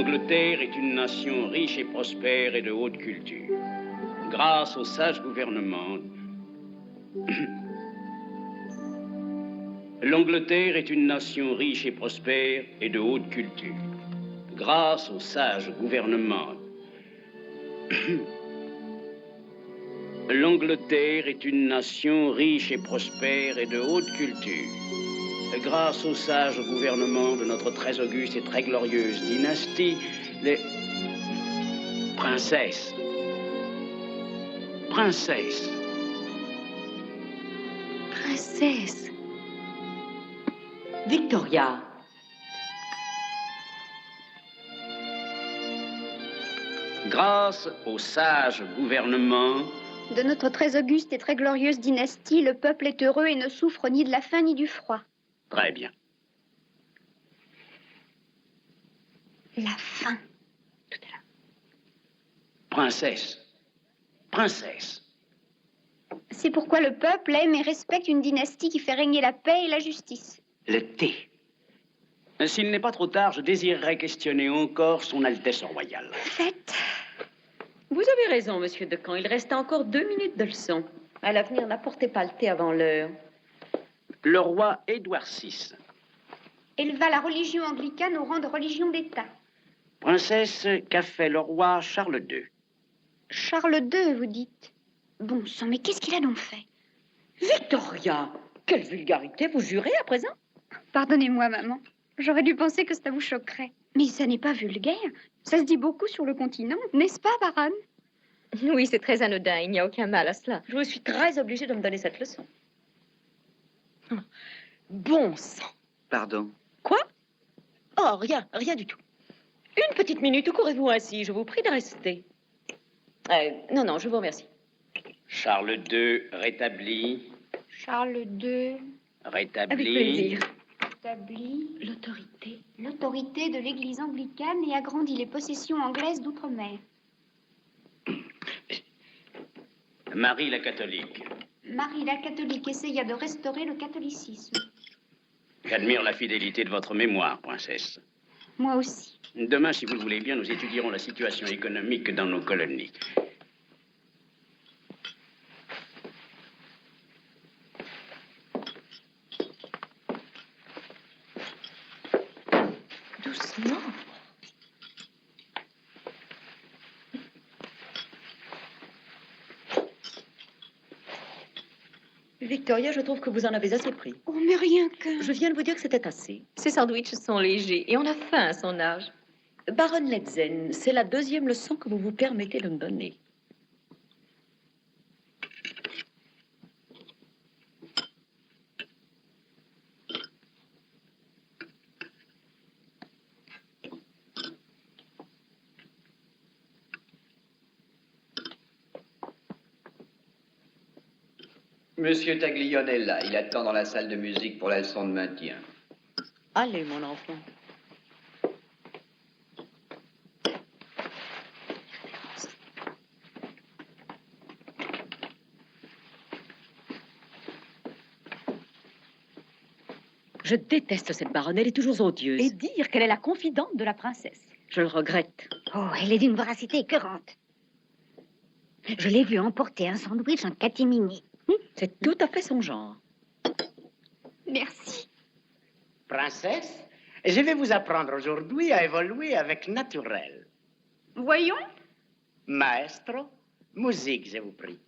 L'Angleterre est une nation riche et prospère et de haute culture. Grâce au sage gouvernement... L'Angleterre est une nation riche et prospère et de haute culture. Grâce au sage gouvernement... L'Angleterre est une nation riche et prospère et de haute culture. Grâce au sage gouvernement de notre très auguste et très glorieuse dynastie, les princesses. Princesses. Princesse. Victoria. Grâce au sage gouvernement de notre très auguste et très glorieuse dynastie, le peuple est heureux et ne souffre ni de la faim ni du froid. Très bien. La faim. Tout à l'heure. Princesse. Princesse. C'est pourquoi le peuple aime et respecte une dynastie qui fait régner la paix et la justice. Le thé. S'il n'est pas trop tard, je désirerais questionner encore son Altesse royale. Faites. Vous avez raison, monsieur Decamps. Il reste encore 2 minutes de leçon. À l'avenir, n'apportez pas le thé avant l'heure. Le roi Édouard VI. Éleva la religion anglicane au rang de religion d'État. Princesse, qu'a fait le roi Charles II? Charles II, vous dites? Bon sang, mais qu'est-ce qu'il a donc fait? Victoria, quelle vulgarité, vous jurez à présent? Pardonnez-moi, maman. J'aurais dû penser que ça vous choquerait. Mais ça n'est pas vulgaire. Ça se dit beaucoup sur le continent, n'est-ce pas, baronne? Oui, c'est très anodin, il n'y a aucun mal à cela. Je vous suis très obligée de me donner cette leçon. Bon sang. Pardon. Quoi? Oh, rien, rien du tout. Une petite minute, où courez-vous ainsi? Je vous prie de rester. Non, je vous remercie. Charles II rétabli. Charles II Rétabli. Avec plaisir. établit l'autorité de l'Église anglicane et agrandit les possessions anglaises d'outre-mer. Marie la catholique. Marie la catholique essaya de restaurer le catholicisme. J'admire la fidélité de votre mémoire, princesse. Moi aussi. Demain, si vous le voulez bien, nous étudierons la situation économique dans nos colonies. Doucement. Victoria, je trouve que vous en avez assez pris. Oh, mais rien que... Je viens de vous dire que c'était assez. Ces sandwichs sont légers et on a faim à son âge. Baronne Letzen, c'est la 2e leçon que vous vous permettez de me donner. Monsieur Taglione est là. Il attend dans la salle de musique pour la leçon de maintien. Allez, mon enfant. Je déteste cette baronne, elle est toujours odieuse. Et dire qu'elle est la confidente de la princesse. Je le regrette. Oh, elle est d'une voracité écœurante. Je l'ai vue emporter un sandwich en catimini. C'est tout à fait son genre. Merci. Princesse, je vais vous apprendre aujourd'hui à évoluer avec naturel. Voyons. Maestro, musique, je vous prie.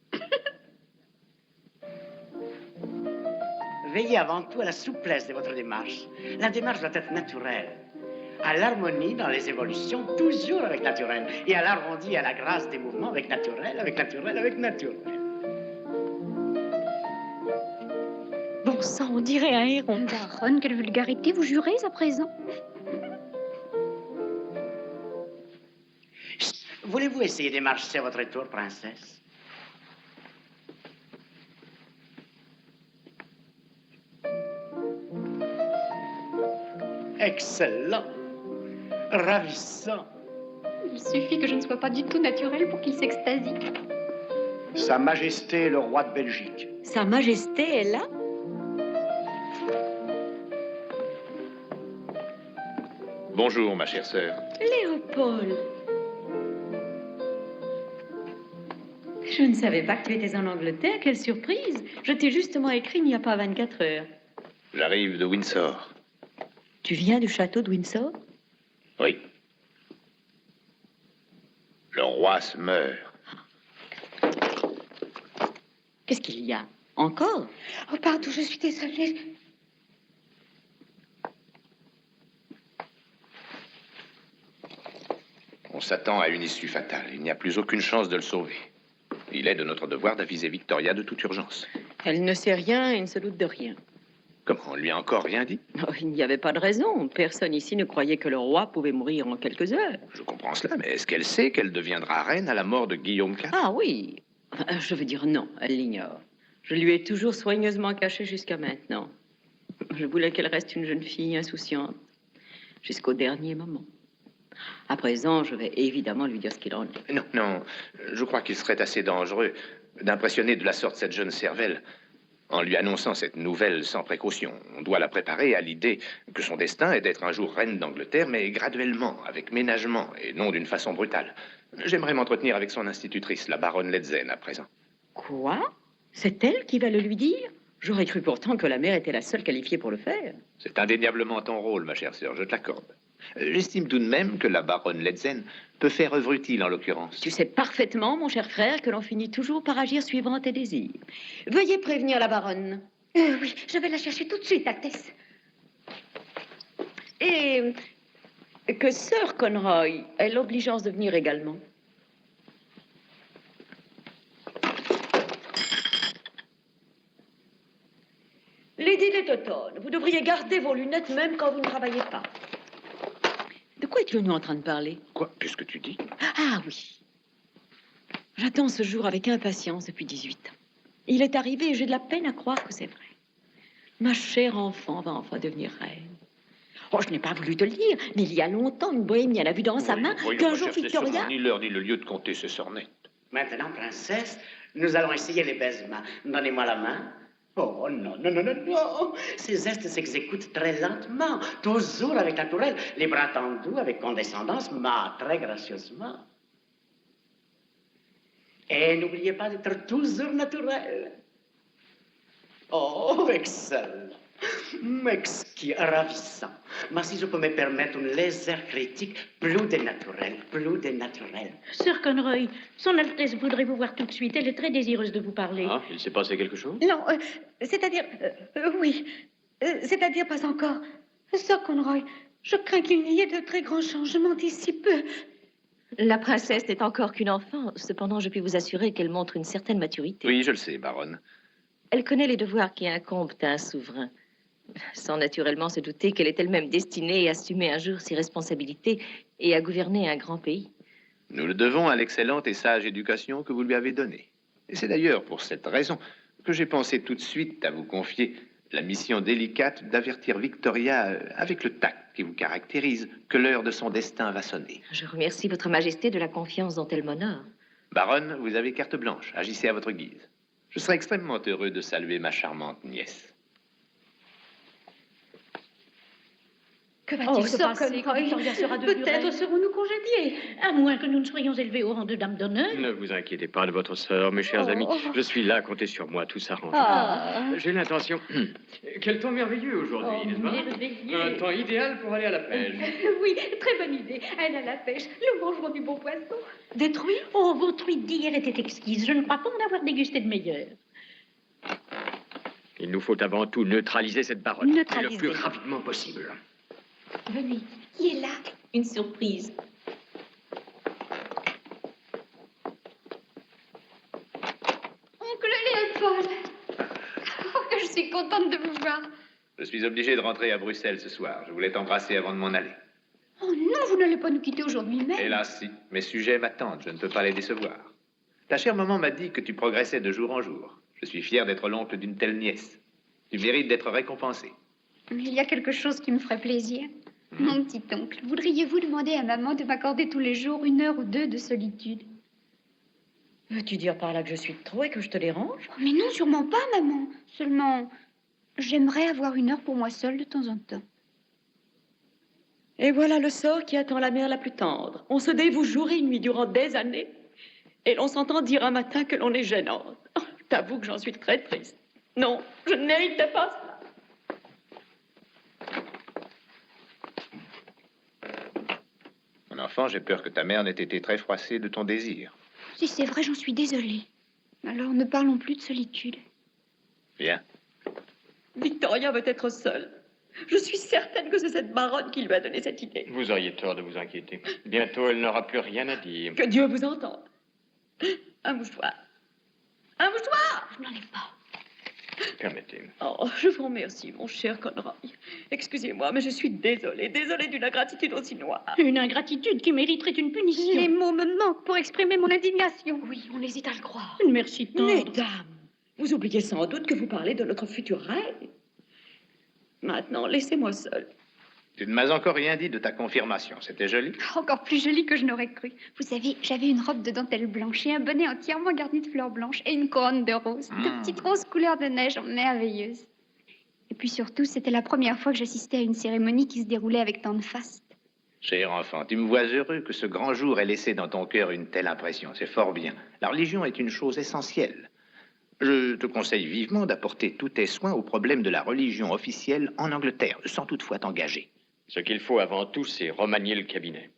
Veillez avant tout à la souplesse de votre démarche. La démarche doit être naturelle. À l'harmonie dans les évolutions, toujours avec naturel. Et à l'arrondi, à la grâce des mouvements, avec naturel, avec naturel, avec naturel. Bon sang, on dirait un héron. Baronne, quelle vulgarité, vous jurez à présent? Voulez-vous essayer de marcher à votre tour, princesse? Excellent. Ravissant. Il suffit que je ne sois pas du tout naturelle pour qu'il s'extasie. Sa Majesté le roi de Belgique. Sa Majesté est là? Bonjour, ma chère sœur. Léopold. Je ne savais pas que tu étais en Angleterre. Quelle surprise. Je t'ai justement écrit il n'y a pas 24 heures. J'arrive de Windsor. Tu viens du château de Windsor? Oui. Le roi se meurt. Qu'est-ce qu'il y a? Encore? Oh, pardon, je suis désolée. On s'attend à une issue fatale. Il n'y a plus aucune chance de le sauver. Il est de notre devoir d'aviser Victoria de toute urgence. Elle ne sait rien et ne se doute de rien. Comment, on lui a encore rien dit? Oh, il n'y avait pas de raison. Personne ici ne croyait que le roi pouvait mourir en quelques heures. Je comprends cela, mais est-ce qu'elle sait qu'elle deviendra reine à la mort de Guillaume IV? Ah oui. Enfin, je veux dire non, elle l'ignore. Je lui ai toujours soigneusement caché jusqu'à maintenant. Je voulais qu'elle reste une jeune fille insouciante jusqu'au dernier moment. À présent, je vais évidemment lui dire ce qu'il en est. Non, non. Je crois qu'il serait assez dangereux d'impressionner de la sorte cette jeune cervelle en lui annonçant cette nouvelle sans précaution. On doit la préparer à l'idée que son destin est d'être un jour reine d'Angleterre, mais graduellement, avec ménagement, et non d'une façon brutale. J'aimerais m'entretenir avec son institutrice, la baronne Letzen, à présent. Quoi? C'est elle qui va le lui dire? J'aurais cru pourtant que la mère était la seule qualifiée pour le faire. C'est indéniablement ton rôle, ma chère sœur, je te l'accorde. J'estime tout de même que la baronne Letzen peut faire œuvre utile en l'occurrence. Tu sais parfaitement, mon cher frère, que l'on finit toujours par agir suivant tes désirs. Veuillez prévenir la baronne. Oui, je vais la chercher tout de suite, Altesse. Et que sœur Conroy ait l'obligeance de venir également. Lady Letterton, vous devriez garder vos lunettes même quand vous ne travaillez pas. De quoi es-tu venu en train de parler? Quoi? Qu'est-ce que tu dis? Ah oui. J'attends ce jour avec impatience depuis 18 ans. Il est arrivé et j'ai de la peine à croire que c'est vrai. Ma chère enfant va enfin devenir reine. Oh, je n'ai pas voulu te le dire, mais il y a longtemps, une bohémienne a vu dans sa main qu'un jour Victoria... Ni l'heure ni le lieu de compter ses sornettes. Maintenant, princesse, nous allons essayer les baisements. Donnez-moi la main. Oh, non, non, non, non, non. Ces gestes s'exécutent très lentement, toujours avec naturel, les bras tendus avec condescendance, mais très gracieusement. Et n'oubliez pas d'être toujours naturel. Oh, excellent. Exquis, ravissant. Mais si je peux me permettre une légère critique, plus de naturel, plus de naturel. Sir Conroy, son Altesse voudrait vous voir tout de suite. Elle est très désireuse de vous parler. Ah, il s'est passé quelque chose? Non, c'est-à-dire... oui. C'est-à-dire pas encore. Sir Conroy, je crains qu'il n'y ait de très grands changements d'ici peu. La princesse n'est encore qu'une enfant. Cependant, je puis vous assurer qu'elle montre une certaine maturité. Oui, je le sais, baronne. Elle connaît les devoirs qui incombent à un souverain, sans naturellement se douter qu'elle est elle-même destinée à assumer un jour ses responsabilités et à gouverner un grand pays. Nous le devons à l'excellente et sage éducation que vous lui avez donnée. Et c'est d'ailleurs pour cette raison que j'ai pensé tout de suite à vous confier la mission délicate d'avertir Victoria, avec le tact qui vous caractérise, que l'heure de son destin va sonner. Je remercie votre majesté de la confiance dont elle m'honore. Baronne, vous avez carte blanche. Agissez à votre guise. Je serai extrêmement heureux de saluer ma charmante nièce. Que va-t-il se Sir passer quand Conroy, Victoria sera devenue peut-être reine? serons-nous congédiés, à moins que nous ne soyons élevés au rang de dame d'honneur. Ne vous inquiétez pas de votre sœur, mes chers amis. Je suis là, comptez sur moi, tout s'arrangera. Ah, J'ai l'intention... Quel temps merveilleux aujourd'hui, n'est-ce pas? merveilleux. Un temps idéal pour aller à la pêche. Oui, très bonne idée. Elle a la pêche. Nous mangerons du bon poisson. Des truies? Oh, vos truites d'hier étaient exquises. Je ne crois pas en avoir dégusté de meilleures. Il nous faut avant tout neutraliser cette baronne. Et le Neutraliser. plus rapidement possible. Venez. Qui est là? Une surprise. Oncle Léopold. Oh, que je suis contente de vous voir. Je suis obligé de rentrer à Bruxelles ce soir. Je voulais t'embrasser avant de m'en aller. Oh non, vous n'allez pas nous quitter aujourd'hui même. Hélas, si. Mes sujets m'attendent. Je ne peux pas les décevoir. Ta chère maman m'a dit que tu progressais de jour en jour. Je suis fier d'être l'oncle d'une telle nièce. Tu mérites d'être récompensé. Il y a quelque chose qui me ferait plaisir. Mon petit oncle, voudriez-vous demander à maman de m'accorder tous les jours 1 heure ou 2 de solitude? Veux-tu dire par là que je suis de trop et que je te dérange? Oh, mais non, sûrement pas, maman. Seulement, j'aimerais avoir 1 heure pour moi seule de temps en temps. Et voilà le sort qui attend la mère la plus tendre. On se dévoue jour et nuit durant des années, et l'on s'entend dire un matin que l'on est gênante. Oh, t'avoue que j'en suis très triste. Non, je ne méritais pas cela. Mon enfant, j'ai peur que ta mère n'ait été très froissée de ton désir. Si c'est vrai, j'en suis désolée. Alors ne parlons plus de solitude. Bien. Victoria veut être seule. Je suis certaine que c'est cette baronne qui lui a donné cette idée. Vous auriez tort de vous inquiéter. Bientôt, elle n'aura plus rien à dire. Que Dieu vous entende. Un mouchoir. Un mouchoir! Je n'en ai pas. Permettez. Oh, je vous remercie, mon cher Conroy. Excusez-moi, mais je suis désolée d'une ingratitude aussi noire. Une ingratitude qui mériterait une punition. Les mots me manquent pour exprimer mon indignation. Oui, on hésite à le croire. Une merci tendre. Mesdames, vous oubliez sans doute que vous parlez de notre future reine. Maintenant, laissez-moi seule. Tu ne m'as encore rien dit de ta confirmation. C'était joli? Encore plus jolie que je n'aurais cru. Vous savez, j'avais une robe de dentelle blanche et un bonnet entièrement garni de fleurs blanches et une couronne de roses. De petites roses couleur de neige merveilleuses. Et puis surtout, c'était la première fois que j'assistais à une cérémonie qui se déroulait avec tant de faste. Cher enfant, tu me vois heureux que ce grand jour ait laissé dans ton cœur une telle impression. C'est fort bien. La religion est une chose essentielle. Je te conseille vivement d'apporter tous tes soins au problème de la religion officielle en Angleterre, sans toutefois t'engager. Ce qu'il faut avant tout, c'est remanier le cabinet.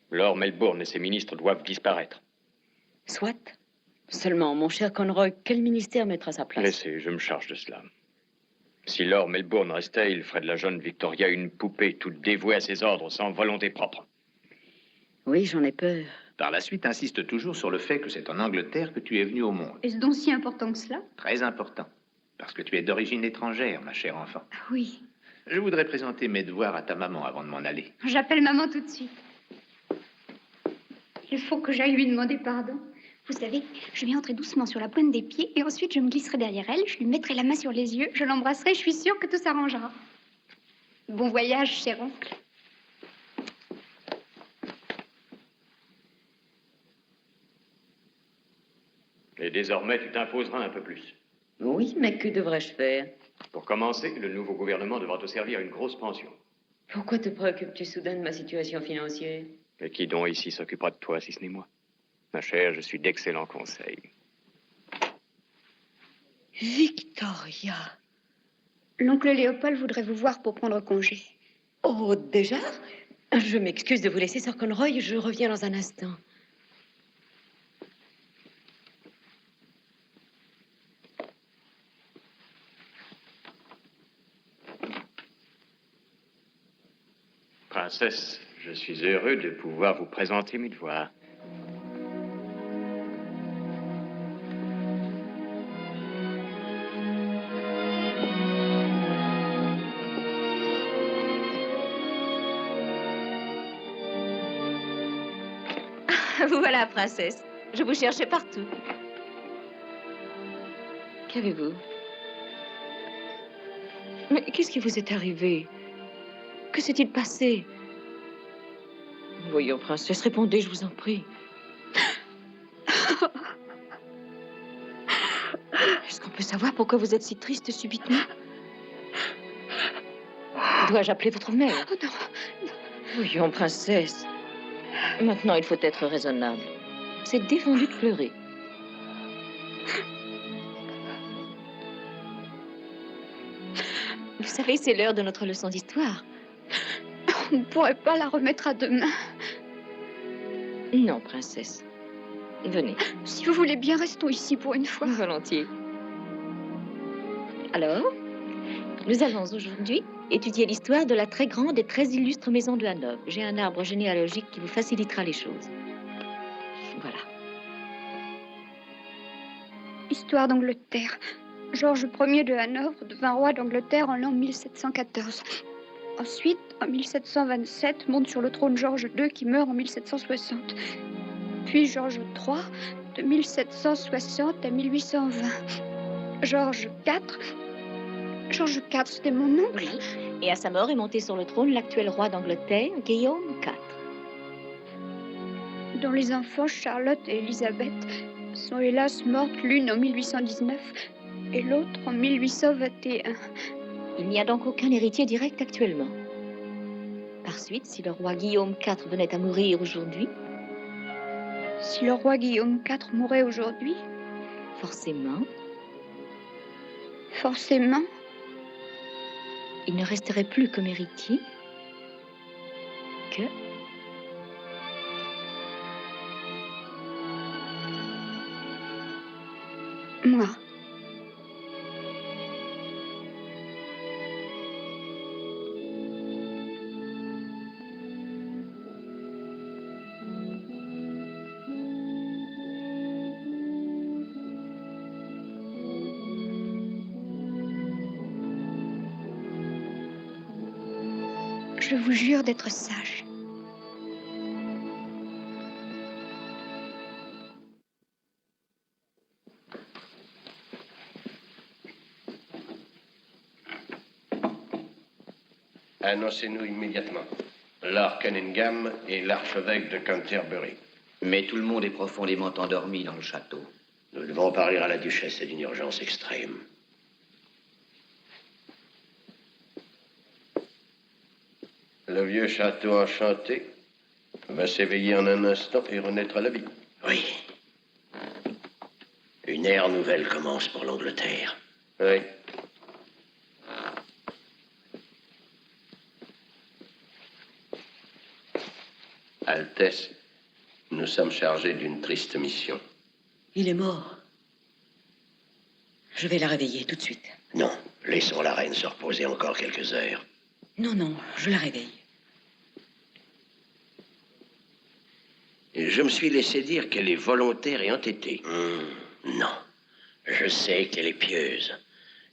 Lord Melbourne et ses ministres doivent disparaître. Soit. Seulement, mon cher Conroy, quel ministère mettre à sa place? Laissez, je me charge de cela. Si Lord Melbourne restait, il ferait de la jeune Victoria une poupée toute dévouée à ses ordres, sans volonté propre. Oui, j'en ai peur. Par la suite, insiste toujours sur le fait que c'est en Angleterre que tu es venu au monde. Est-ce donc si important que cela? Très important. Parce que tu es d'origine étrangère, ma chère enfant. Oui. Je voudrais présenter mes devoirs à ta maman avant de m'en aller. J'appelle maman tout de suite. Il faut que j'aille lui demander pardon. Vous savez, je vais entrer doucement sur la pointe des pieds et ensuite je me glisserai derrière elle, je lui mettrai la main sur les yeux, je l'embrasserai, je suis sûre que tout s'arrangera. Bon voyage, cher oncle. Et désormais, tu t'imposeras un peu plus. Oui, mais que devrais-je faire? Pour commencer, le nouveau gouvernement devra te servir une grosse pension. Pourquoi te préoccupes-tu soudain de ma situation financière? Et qui donc ici s'occupera de toi, si ce n'est moi? Ma chère, je suis d'excellents conseils. Victoria. L'oncle Léopold voudrait vous voir pour prendre congé. Oh, déjà? Je m'excuse de vous laisser, Sir Conroy, je reviens dans un instant. Princesse, je suis heureux de pouvoir vous présenter mes devoirs. Vous voilà, princesse. Je vous cherchais partout. Qu'avez-vous? Mais qu'est-ce qui vous est arrivé? Que s'est-il passé? Voyons, princesse, répondez, je vous en prie. Est-ce qu'on peut savoir pourquoi vous êtes si triste subitement? Dois-je appeler votre mère? Oh non. Voyons, princesse. Maintenant, il faut être raisonnable. C'est défendu de pleurer. Vous savez, c'est l'heure de notre leçon d'histoire. On ne pourrait pas la remettre à demain. Non, princesse. Venez. Si vous voulez bien, restons ici pour une fois. Volontiers. Alors, nous allons aujourd'hui étudier l'histoire de la très grande et très illustre maison de Hanovre. J'ai un arbre généalogique qui vous facilitera les choses. Voilà. Histoire d'Angleterre. Georges Ier de Hanovre devint roi d'Angleterre en l'an 1714. Ensuite, en 1727, monte sur le trône Georges II qui meurt en 1760. Puis Georges III, de 1760 à 1820. Georges IV. Georges IV, c'était mon oncle. Oui. Et à sa mort est monté sur le trône l'actuel roi d'Angleterre, Guillaume IV. Dont les enfants, Charlotte et Élisabeth, sont hélas mortes l'une en 1819 et l'autre en 1821. Il n'y a donc aucun héritier direct actuellement. Par par suite, si le roi Guillaume IV venait à mourir aujourd'hui, Si le roi Guillaume IV mourait aujourd'hui, forcément, forcément, il ne resterait plus comme héritier que... moi. Je vous jure d'être sage. Annoncez-nous immédiatement. Lord Cunningham et l'archevêque de Canterbury. Mais tout le monde est profondément endormi dans le château. Nous devons parler à la duchesse, c'est d'une urgence extrême. Le vieux château enchanté va s'éveiller en un instant et renaître à la vie. Oui. Une ère nouvelle commence pour l'Angleterre. Oui. Altesse, nous sommes chargés d'une triste mission. Il est mort. Je vais la réveiller tout de suite. Non, laissons la reine se reposer encore quelques heures. Non, non, je la réveille. Je me suis laissé dire qu'elle est volontaire et entêtée. Non. Je sais qu'elle est pieuse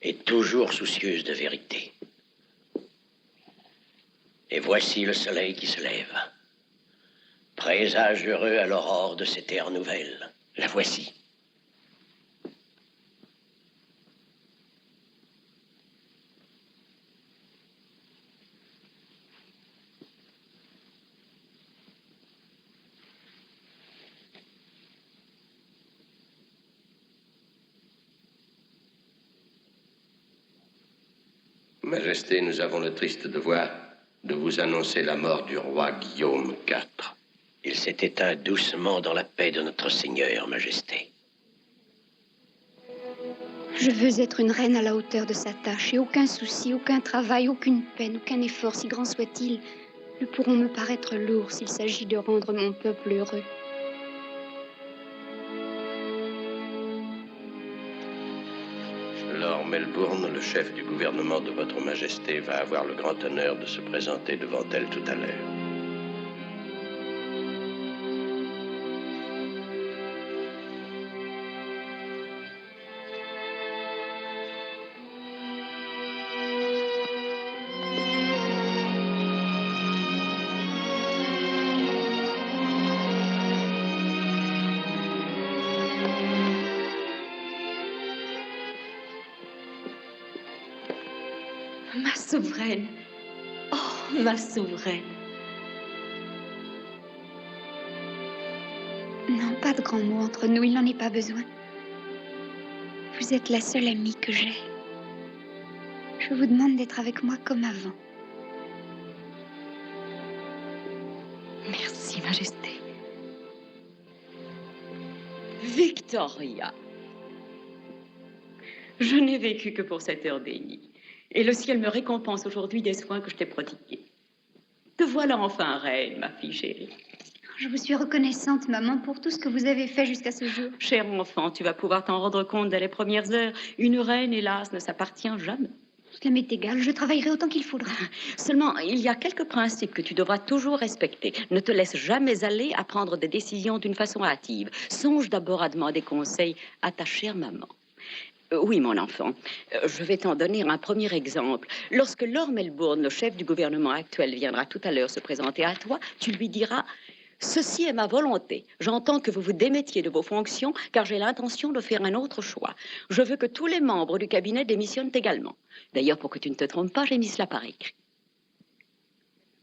et toujours soucieuse de vérité. Et voici le soleil qui se lève. Présage heureux à l'aurore de cette ère nouvelle. La voici. Majesté, nous avons le triste devoir de vous annoncer la mort du roi Guillaume IV. Il s'est éteint doucement dans la paix de notre Seigneur, Majesté. Je veux être une reine à la hauteur de sa tâche, et aucun souci, aucun travail, aucune peine, aucun effort, si grand soit-il, ne pourront me paraître lourds s'il s'agit de rendre mon peuple heureux. Lord Melbourne, le chef du gouvernement de votre Majesté, va avoir le grand honneur de se présenter devant elle tout à l'heure. Ma souveraine. Oh, ma souveraine. Non, pas de grands mots entre nous, il n'en est pas besoin. Vous êtes la seule amie que j'ai. Je vous demande d'être avec moi comme avant. Merci, Majesté. Victoria. Je n'ai vécu que pour cette heure bénie. Et le ciel me récompense aujourd'hui des soins que je t'ai prodigués. Te voilà enfin reine, ma fille chérie. Je vous suis reconnaissante, maman, pour tout ce que vous avez fait jusqu'à ce jour. Cher enfant, tu vas pouvoir t'en rendre compte dès les premières heures. Une reine, hélas, ne s'appartient jamais. Cela m'est égal, je travaillerai autant qu'il faudra. Seulement, il y a quelques principes que tu devras toujours respecter. Ne te laisse jamais aller à prendre des décisions d'une façon hâtive. Songe d'abord à demander conseil à ta chère maman. Oui, mon enfant, je vais t'en donner un premier exemple. Lorsque Lord Melbourne, le chef du gouvernement actuel, viendra tout à l'heure se présenter à toi, tu lui diras « Ceci est ma volonté. J'entends que vous vous démettiez de vos fonctions, car j'ai l'intention de faire un autre choix. Je veux que tous les membres du cabinet démissionnent également. D'ailleurs, pour que tu ne te trompes pas, j'ai mis cela par écrit. »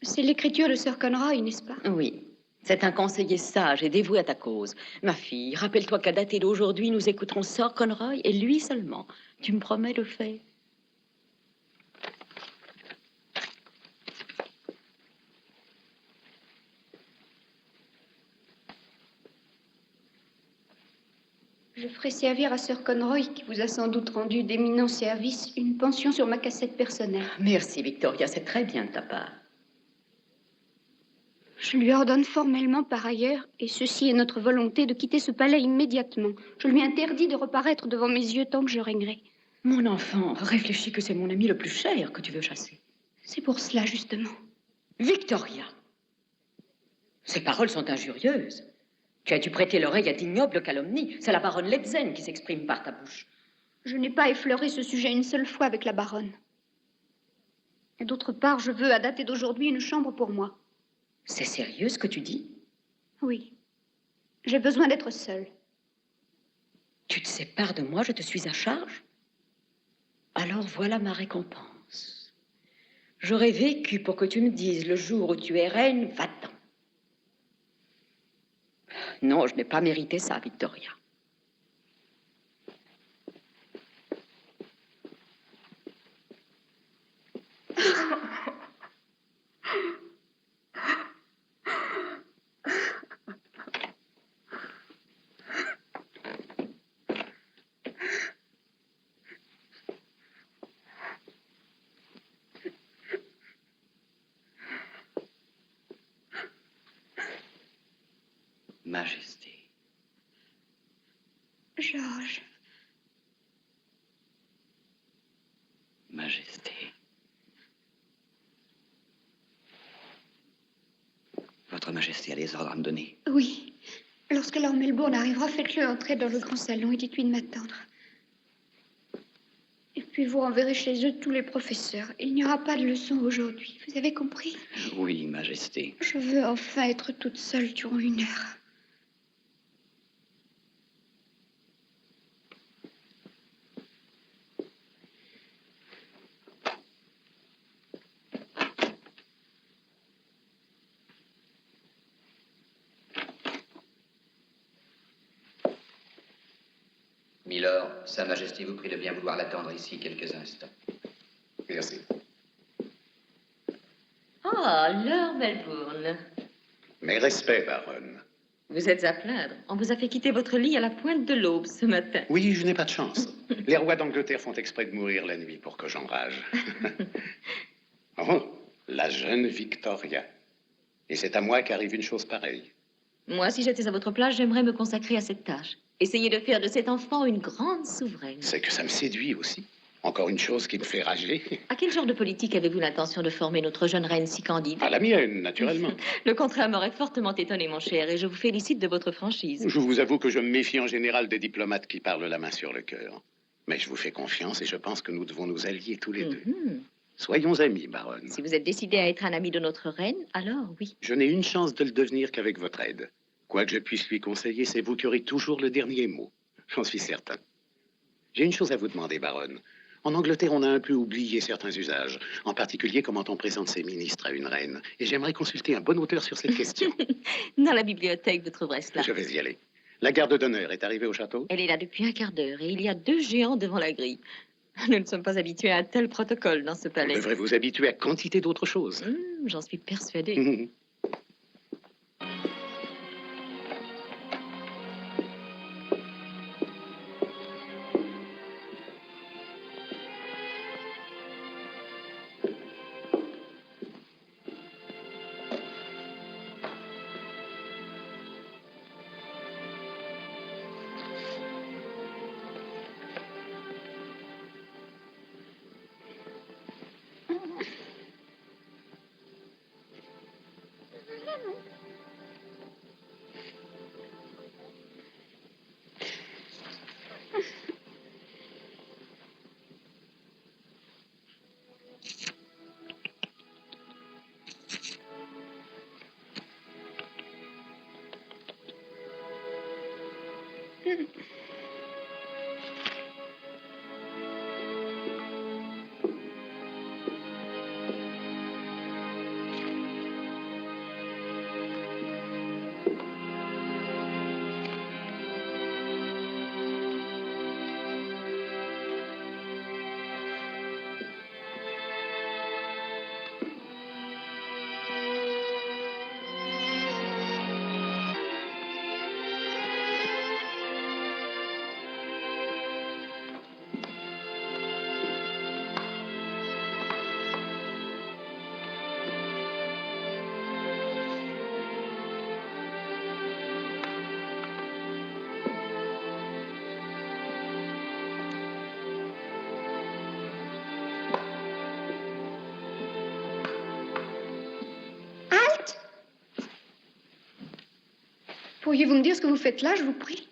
C'est l'écriture de Sir Conroy, n'est-ce pas? Oui. C'est un conseiller sage et dévoué à ta cause. Ma fille, rappelle-toi qu'à dater d'aujourd'hui, nous écouterons Sir Conroy et lui seulement. Tu me promets de le faire? Je ferai servir à Sir Conroy, qui vous a sans doute rendu d'éminents services, une pension sur ma cassette personnelle. Merci, Victoria, c'est très bien de ta part. Je lui ordonne formellement par ailleurs, et ceci est notre volonté, de quitter ce palais immédiatement. Je lui interdis de reparaître devant mes yeux tant que je régnerai. Mon enfant, réfléchis que c'est mon ami le plus cher que tu veux chasser. C'est pour cela, justement. Victoria, ces paroles sont injurieuses. Tu as dû prêter l'oreille à d'ignobles calomnies. C'est la baronne Lebzen qui s'exprime par ta bouche. Je n'ai pas effleuré ce sujet une seule fois avec la baronne. Et d'autre part, je veux, à dater d'aujourd'hui, une chambre pour moi. C'est sérieux ce que tu dis? Oui. J'ai besoin d'être seule. Tu te sépares de moi, je te suis à charge? Alors voilà ma récompense. J'aurais vécu pour que tu me dises le jour où tu es reine, va-t'en. Non, je n'ai pas mérité ça, Victoria. Majesté. Georges. Majesté. Votre Majesté a les ordres à me donner. Oui. Lorsque Lord Melbourne arrivera, faites-le entrer dans le grand salon et dites-lui de m'attendre. Et puis vous enverrez chez eux tous les professeurs. Il n'y aura pas de leçon aujourd'hui. Vous avez compris? Oui, Majesté. Je veux enfin être toute seule durant 1 heure. Milord, Sa Majesté vous prie de bien vouloir l'attendre ici quelques instants. Merci. Ah, Lord Melbourne. Mes respects, baronne. Vous êtes à plaindre. On vous a fait quitter votre lit à la pointe de l'aube ce matin. Oui, je n'ai pas de chance. Les rois d'Angleterre font exprès de mourir la nuit pour que j'enrage. Oh, la jeune Victoria. Et c'est à moi qu'arrive une chose pareille. Moi, si j'étais à votre place, j'aimerais me consacrer à cette tâche. Essayer de faire de cet enfant une grande souveraine. C'est que ça me séduit aussi. Encore une chose qui me fait rager. À quel genre de politique avez-vous l'intention de former notre jeune reine si candide? À la mienne, naturellement. Le contraire m'aurait fortement étonné, mon cher, et je vous félicite de votre franchise. Je vous avoue que je me méfie en général des diplomates qui parlent la main sur le cœur. Mais je vous fais confiance et je pense que nous devons nous allier tous les deux. Soyons amis, baronne. Si vous êtes décidé à être un ami de notre reine, alors oui. Je n'ai une chance de le devenir qu'avec votre aide. Quoi que je puisse lui conseiller, c'est vous qui aurez toujours le dernier mot. J'en suis certain. J'ai une chose à vous demander, baronne. En Angleterre, on a un peu oublié certains usages, en particulier comment on présente ses ministres à une reine. Et j'aimerais consulter un bon auteur sur cette question. Dans la bibliothèque, vous trouverez cela. Je vais y aller. La garde d'honneur est arrivée au château? Elle est là depuis 1/4 d'heure et il y a 2 géants devant la grille. Nous ne sommes pas habitués à un tel protocole dans ce palais. Vous devrez vous habituer à quantité d'autres choses. J'en suis persuadée. Pourriez-vous me dire ce que vous faites là, je vous prie?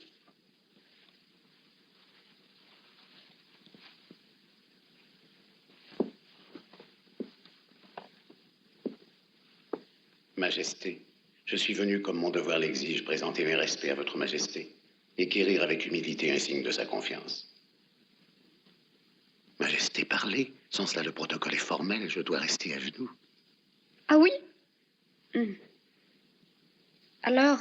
Majesté, je suis venu, comme mon devoir l'exige, présenter mes respects à votre Majesté et quérir avec humilité un signe de sa confiance. Majesté, parlez. Sans cela, le protocole est formel. Je dois rester à genoux. Ah oui? Alors,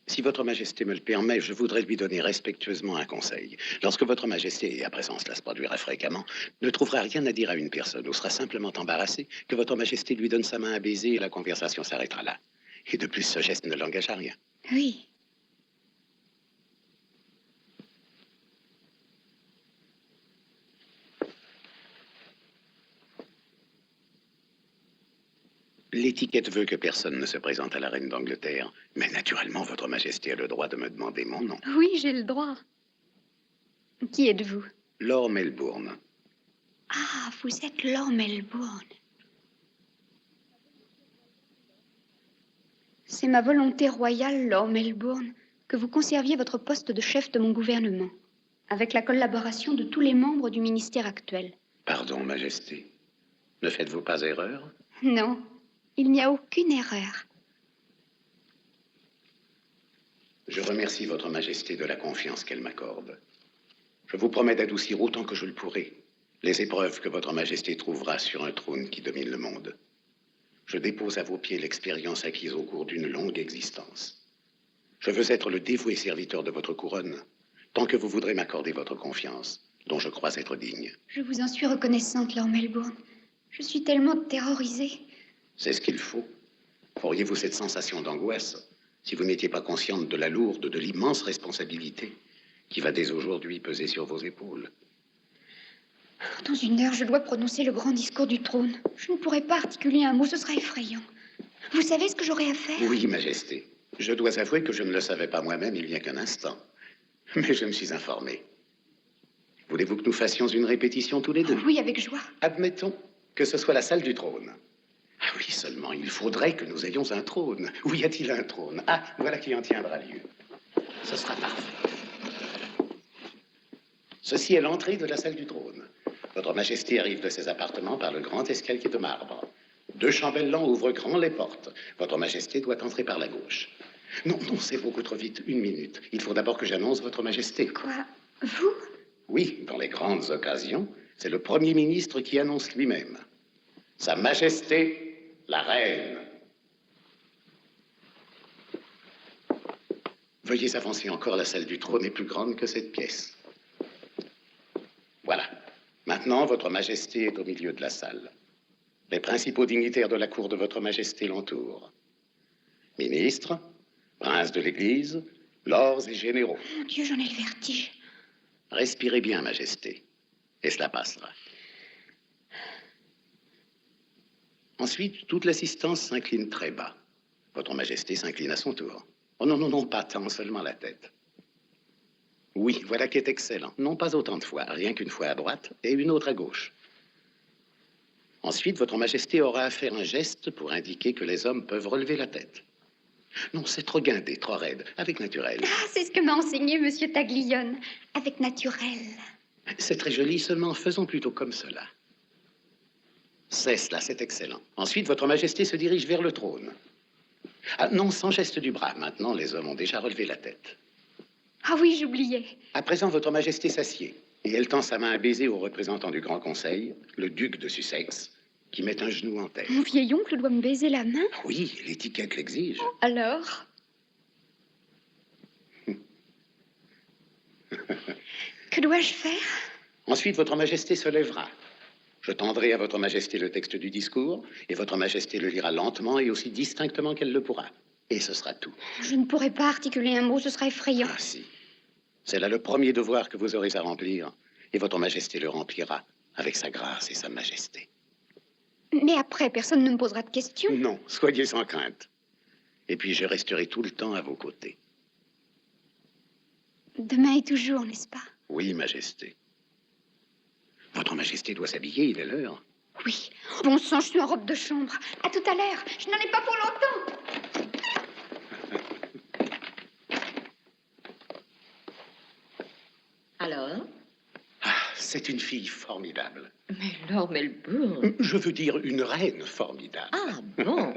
si votre Majesté me le permet, je voudrais lui donner respectueusement un conseil. Lorsque votre Majesté, et à présent cela se produira fréquemment, ne trouvera rien à dire à une personne ou sera simplement embarrassé, que votre Majesté lui donne sa main à baiser et la conversation s'arrêtera là. Et de plus, ce geste ne l'engage à rien. oui. L'étiquette veut que personne ne se présente à la reine d'Angleterre, mais naturellement, votre Majesté a le droit de me demander mon nom. Oui, j'ai le droit. Qui êtes-vous? Lord Melbourne. Ah, vous êtes Lord Melbourne. C'est ma volonté royale, Lord Melbourne, que vous conserviez votre poste de chef de mon gouvernement, avec la collaboration de tous les membres du ministère actuel. Pardon, Majesté. Ne faites-vous pas erreur? Non, il n'y a aucune erreur. Je remercie votre Majesté de la confiance qu'elle m'accorde. Je vous promets d'adoucir autant que je le pourrai les épreuves que votre Majesté trouvera sur un trône qui domine le monde. Je dépose à vos pieds l'expérience acquise au cours d'une longue existence. Je veux être le dévoué serviteur de votre couronne, tant que vous voudrez m'accorder votre confiance, dont je crois être digne. Je vous en suis reconnaissante, Lord Melbourne. Je suis tellement terrorisée. C'est ce qu'il faut. Auriez-vous cette sensation d'angoisse si vous n'étiez pas consciente de la lourde, de l'immense responsabilité qui va dès aujourd'hui peser sur vos épaules? Dans 1 heure, je dois prononcer le grand discours du trône. Je ne pourrai pas articuler un mot, ce sera effrayant. Vous savez ce que j'aurai à faire? Oui, Majesté. Je dois avouer que je ne le savais pas moi-même il n'y a qu'un instant. Mais je me suis informé. Voulez-vous que nous fassions une répétition tous les deux? Oui, avec joie. Admettons que ce soit la salle du trône. Ah oui, seulement, il faudrait que nous ayons un trône. Où y a-t-il un trône? Ah, voilà qui en tiendra lieu. Ce sera parfait. Ceci est l'entrée de la salle du trône. Votre Majesté arrive de ses appartements par le grand escalier de marbre. 2 chambellans ouvrent grand les portes. Votre Majesté doit entrer par la gauche. Non, non, c'est beaucoup trop vite. 1 minute. Il faut d'abord que j'annonce votre Majesté. Quoi? Vous? Oui, dans les grandes occasions, c'est le Premier ministre qui annonce lui-même. Sa Majesté, la Reine. Veuillez avancer encore, la salle du trône est plus grande que cette pièce. Voilà. Maintenant, votre Majesté est au milieu de la salle. Les principaux dignitaires de la cour de votre Majesté l'entourent. Ministres, princes de l'Église, lords et généraux. Mon Dieu, j'en ai le vertige. Respirez bien, Majesté, et cela passera. Ensuite, toute l'assistance s'incline très bas. Votre Majesté s'incline à son tour. Oh non, non, non, pas tant, seulement la tête. Oui, voilà qui est excellent. Non pas autant de fois, rien qu'une fois à droite et une autre à gauche. Ensuite, votre Majesté aura à faire un geste pour indiquer que les hommes peuvent relever la tête. Non, c'est trop guindé, trop raide, avec naturel. Ah, c'est ce que m'a enseigné Monsieur Taglione. Avec naturel. C'est très joli, seulement faisons plutôt comme cela. C'est cela, c'est excellent. Ensuite, votre Majesté se dirige vers le trône. Ah non, sans geste du bras. Maintenant, les hommes ont déjà relevé la tête. Ah oui, j'oubliais. À présent, votre Majesté s'assied. Et elle tend sa main à baiser au représentant du Grand Conseil, le duc de Sussex, qui met un genou en terre. Mon vieil oncle doit me baiser la main? Oui, l'étiquette l'exige. Alors? Que dois-je faire? Ensuite, votre Majesté se lèvera. Je tendrai à votre Majesté le texte du discours, et votre Majesté le lira lentement et aussi distinctement qu'elle le pourra. Et ce sera tout. Je ne pourrai pas articuler un mot, ce sera effrayant. Ah si. C'est là le premier devoir que vous aurez à remplir, et votre Majesté le remplira avec sa grâce et sa majesté. Mais après, personne ne me posera de questions. Non, soyez sans crainte. Et puis je resterai tout le temps à vos côtés. Demain et toujours, n'est-ce pas? Oui, Majesté. Votre Majesté doit s'habiller, il est l'heure. Oui. Bon sang, je suis en robe de chambre. À tout à l'heure. Je n'en ai pas pour longtemps. Alors? Ah, c'est une fille formidable. Mais Lord Melbourne... Je veux dire une reine formidable. Ah bon?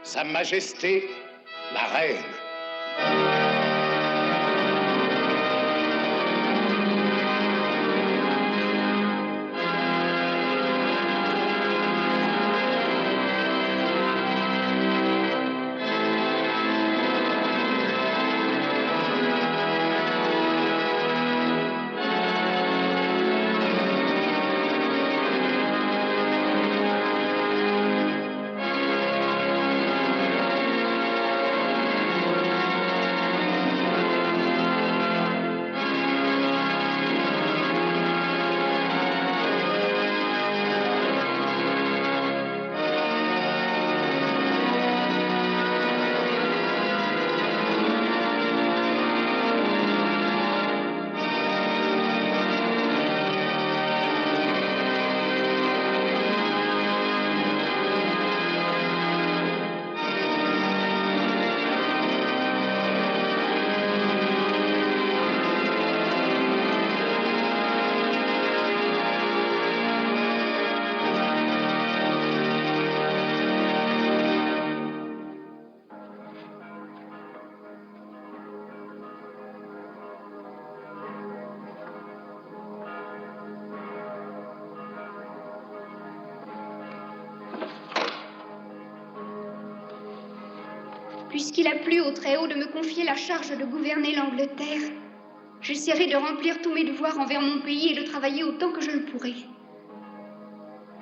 Sa Majesté, la Reine. Puisqu'il a plu au Très-Haut de me confier la charge de gouverner l'Angleterre, j'essaierai de remplir tous mes devoirs envers mon pays et de travailler autant que je le pourrai.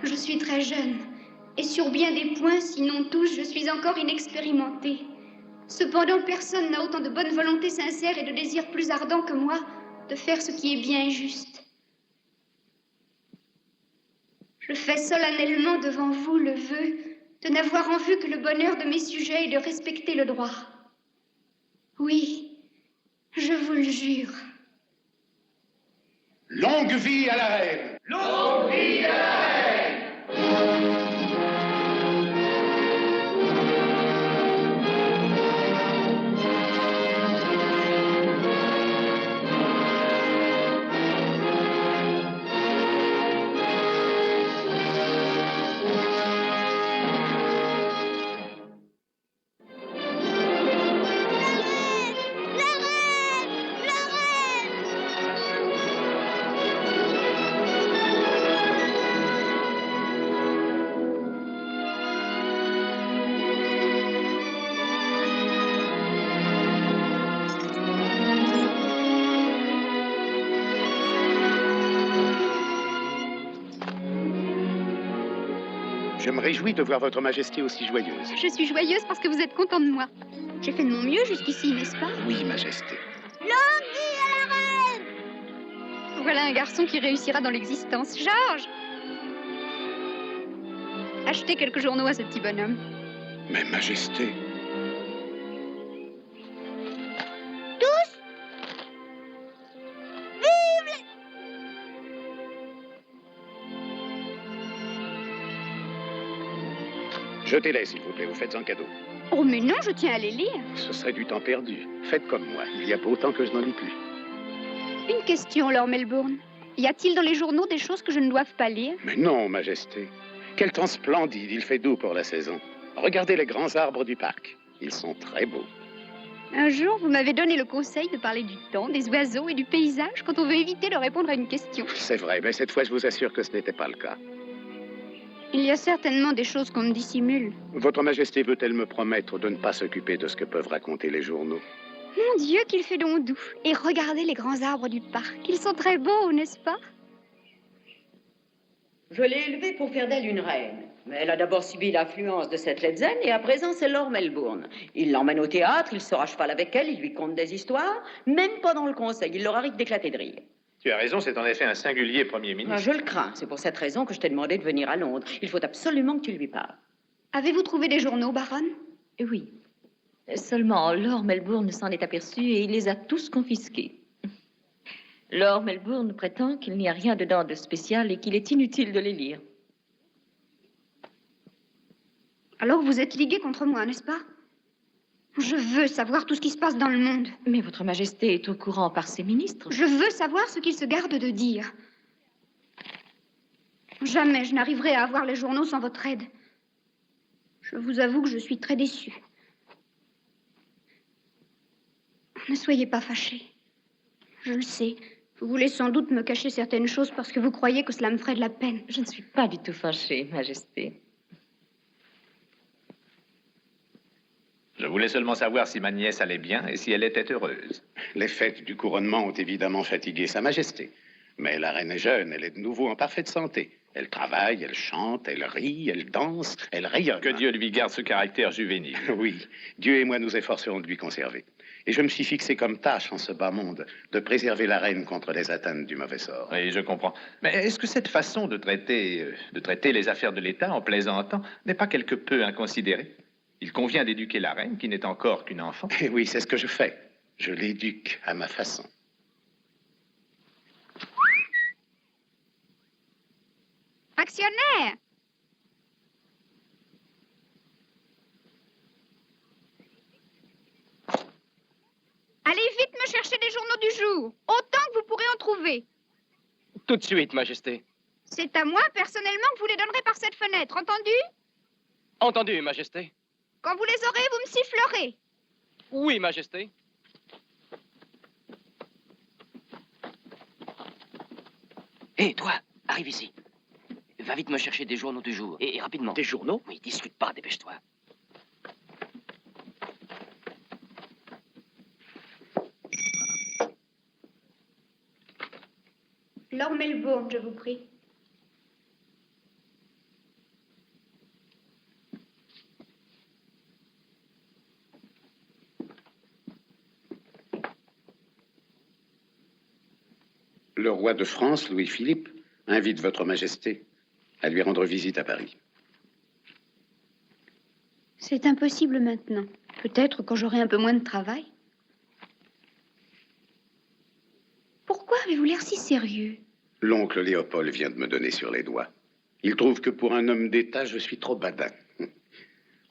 Je suis très jeune, et sur bien des points, sinon tous, je suis encore inexpérimentée. Cependant, personne n'a autant de bonne volonté sincère et de désir plus ardent que moi de faire ce qui est bien et juste. Je fais solennellement devant vous le vœu de n'avoir en vue que le bonheur de mes sujets et de respecter le droit. Oui, je vous le jure. Longue vie à la reine! Longue vie à la reine! Je me réjouis de voir votre Majesté aussi joyeuse. Je suis joyeuse parce que vous êtes content de moi. J'ai fait de mon mieux jusqu'ici, n'est-ce pas? Oui, Majesté. Longue vie à la reine! Voilà un garçon qui réussira dans l'existence. Georges! Achetez quelques journaux à ce petit bonhomme. Mais Majesté... Tous! Vive les... Jetez-les, s'il vous plaît, vous faites un cadeau. Oh, mais non, je tiens à les lire. Ce serait du temps perdu. Faites comme moi, il y a beau temps que je n'en lis plus. Une question, Lord Melbourne. Y a-t-il dans les journaux des choses que je ne doive pas lire? Mais non, Majesté. Quel temps splendide, il fait doux pour la saison. Regardez les grands arbres du parc. Ils sont très beaux. Un jour, vous m'avez donné le conseil de parler du temps, des oiseaux et du paysage quand on veut éviter de répondre à une question. C'est vrai, mais cette fois, je vous assure que ce n'était pas le cas. Il y a certainement des choses qu'on me dissimule. Votre Majesté veut-elle me promettre de ne pas s'occuper de ce que peuvent raconter les journaux? Mon Dieu, qu'il fait donc doux. Et regardez les grands arbres du parc. Ils sont très beaux, n'est-ce pas? Je l'ai élevée pour faire d'elle une reine. Mais elle a d'abord subi l'influence de cette Led Zeppelin et à présent c'est Lord Melbourne. Il l'emmène au théâtre, il sort à cheval avec elle, il lui conte des histoires. Même pendant le conseil, il leur arrive d'éclater de rire. Tu as raison, c'est en effet un singulier Premier ministre. Je le crains. C'est pour cette raison que je t'ai demandé de venir à Londres. Il faut absolument que tu lui parles. Avez-vous trouvé des journaux, baronne? Oui. Seulement, Lord Melbourne s'en est aperçu et il les a tous confisqués. Lord Melbourne prétend qu'il n'y a rien dedans de spécial et qu'il est inutile de les lire. Alors vous êtes ligué contre moi, n'est-ce pas? Je veux savoir tout ce qui se passe dans le monde. Mais votre Majesté est au courant par ses ministres. Je veux savoir ce qu'ils se gardent de dire. Jamais je n'arriverai à avoir les journaux sans votre aide. Je vous avoue que je suis très déçue. Ne soyez pas fâchés. Je le sais. Vous voulez sans doute me cacher certaines choses parce que vous croyez que cela me ferait de la peine. Je ne suis pas du tout fâchée, Majesté. Je voulais seulement savoir si ma nièce allait bien et si elle était heureuse. Les fêtes du couronnement ont évidemment fatigué Sa Majesté. Mais la reine est jeune, elle est de nouveau en parfaite santé. Elle travaille, elle chante, elle rit, elle danse, elle rayonne. Que Dieu lui garde ce caractère juvénile. Oui, Dieu et moi nous efforcerons de lui conserver. Et je me suis fixé comme tâche en ce bas monde de préserver la reine contre les atteintes du mauvais sort. Oui, je comprends. Mais est-ce que cette façon de traiter les affaires de l'État en plaisantant n'est pas quelque peu inconsidérée? Il convient d'éduquer la reine, qui n'est encore qu'une enfant. Et oui, c'est ce que je fais. Je l'éduque à ma façon. Actionnaire! Allez vite me chercher des journaux du jour, autant que vous pourrez en trouver. Tout de suite, Majesté. C'est à moi, personnellement, que vous les donnerez par cette fenêtre, entendu? Entendu, Majesté. Quand vous les aurez, vous me sifflerez. Oui, Majesté. Hé, toi, arrive ici. Va vite me chercher des journaux du jour. Et rapidement. Des journaux? Oui, discute pas, dépêche-toi. Lord Melbourne, je vous prie. Le roi de France, Louis-Philippe, invite votre Majesté à lui rendre visite à Paris. C'est impossible maintenant. Peut-être quand j'aurai un peu moins de travail. Pourquoi avez-vous l'air si sérieux? L'oncle Léopold vient de me donner sur les doigts. Il trouve que pour un homme d'État, je suis trop badin.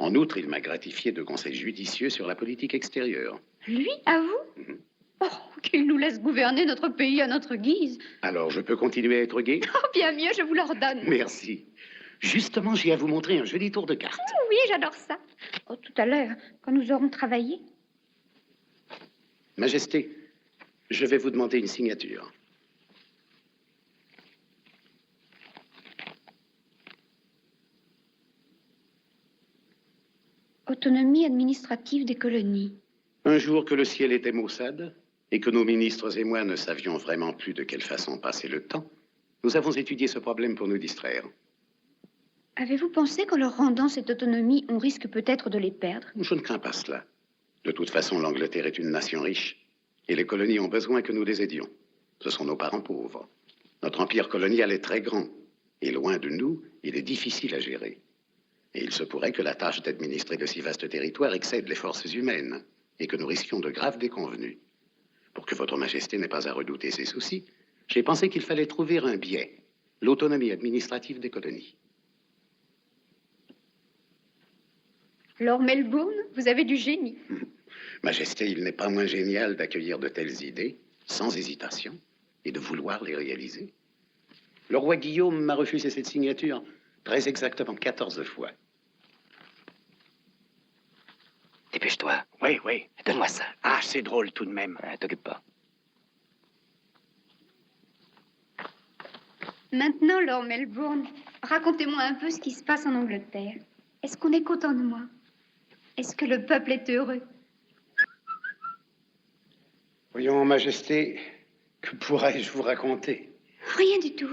En outre, il m'a gratifié de conseils judicieux sur la politique extérieure. Lui, à vous? Oh, qu'il nous laisse gouverner notre pays à notre guise. Alors, je peux continuer à être gai? Oh, bien mieux, je vous l'ordonne. Merci. Justement, j'ai à vous montrer un joli tour de cartes. Oh, oui, j'adore ça. Oh, tout à l'heure, quand nous aurons travaillé. Majesté, je vais vous demander une signature. Autonomie administrative des colonies. Un jour que le ciel était maussade et que nos ministres et moi ne savions vraiment plus de quelle façon passer le temps, nous avons étudié ce problème pour nous distraire. Avez-vous pensé qu'en leur rendant cette autonomie, on risque peut-être de les perdre? Je ne crains pas cela. De toute façon, l'Angleterre est une nation riche et les colonies ont besoin que nous les aidions. Ce sont nos parents pauvres. Notre empire colonial est très grand et loin de nous, il est difficile à gérer. Et il se pourrait que la tâche d'administrer de si vastes territoires excède les forces humaines et que nous risquions de graves déconvenues. Pour que votre Majesté n'ait pas à redouter ses soucis, j'ai pensé qu'il fallait trouver un biais, l'autonomie administrative des colonies. Lord Melbourne, vous avez du génie. Majesté, il n'est pas moins génial d'accueillir de telles idées, sans hésitation, et de vouloir les réaliser. Le roi Guillaume m'a refusé cette signature très exactement 14 fois. Dépêche-toi. Oui, oui. Donne-moi ça. Ah, c'est drôle tout de même. T'occupe pas. Maintenant, Lord Melbourne, racontez-moi un peu ce qui se passe en Angleterre. Est-ce qu'on est content de moi? Est-ce que le peuple est heureux? Voyons, Majesté, que pourrais-je vous raconter? Rien du tout.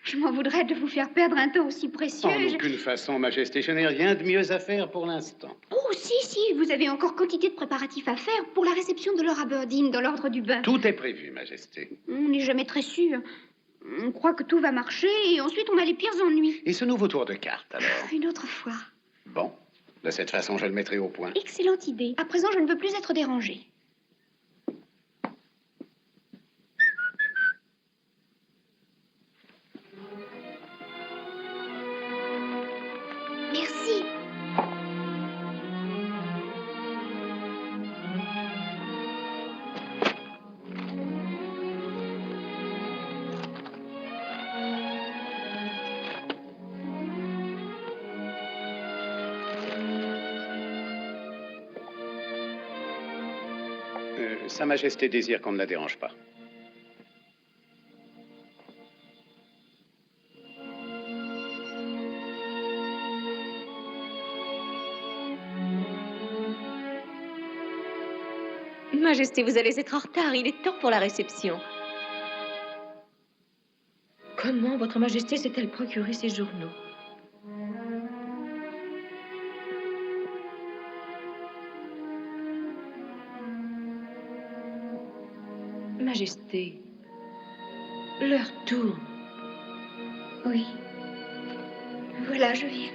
Je m'en voudrais de vous faire perdre un temps aussi précieux. En aucune façon, Majesté. Je n'ai rien de mieux à faire pour l'instant. Oh, si, vous avez encore quantité de préparatifs à faire pour la réception de Lord Aberdeen dans l'ordre du bain. Tout est prévu, Majesté. On n'est jamais très sûr. On croit que tout va marcher et ensuite on a les pires ennuis. Et ce nouveau tour de cartes, alors? Une autre fois. Bon, de cette façon, je le mettrai au point. Excellente idée. À présent, je ne veux plus être dérangée. Merci. Sa Majesté désire qu'on ne la dérange pas. Majesté, vous allez être en retard. Il est temps pour la réception. Comment Votre Majesté s'est-elle procuré ces journaux? Majesté, l'heure tourne. Oui. Voilà, je viens.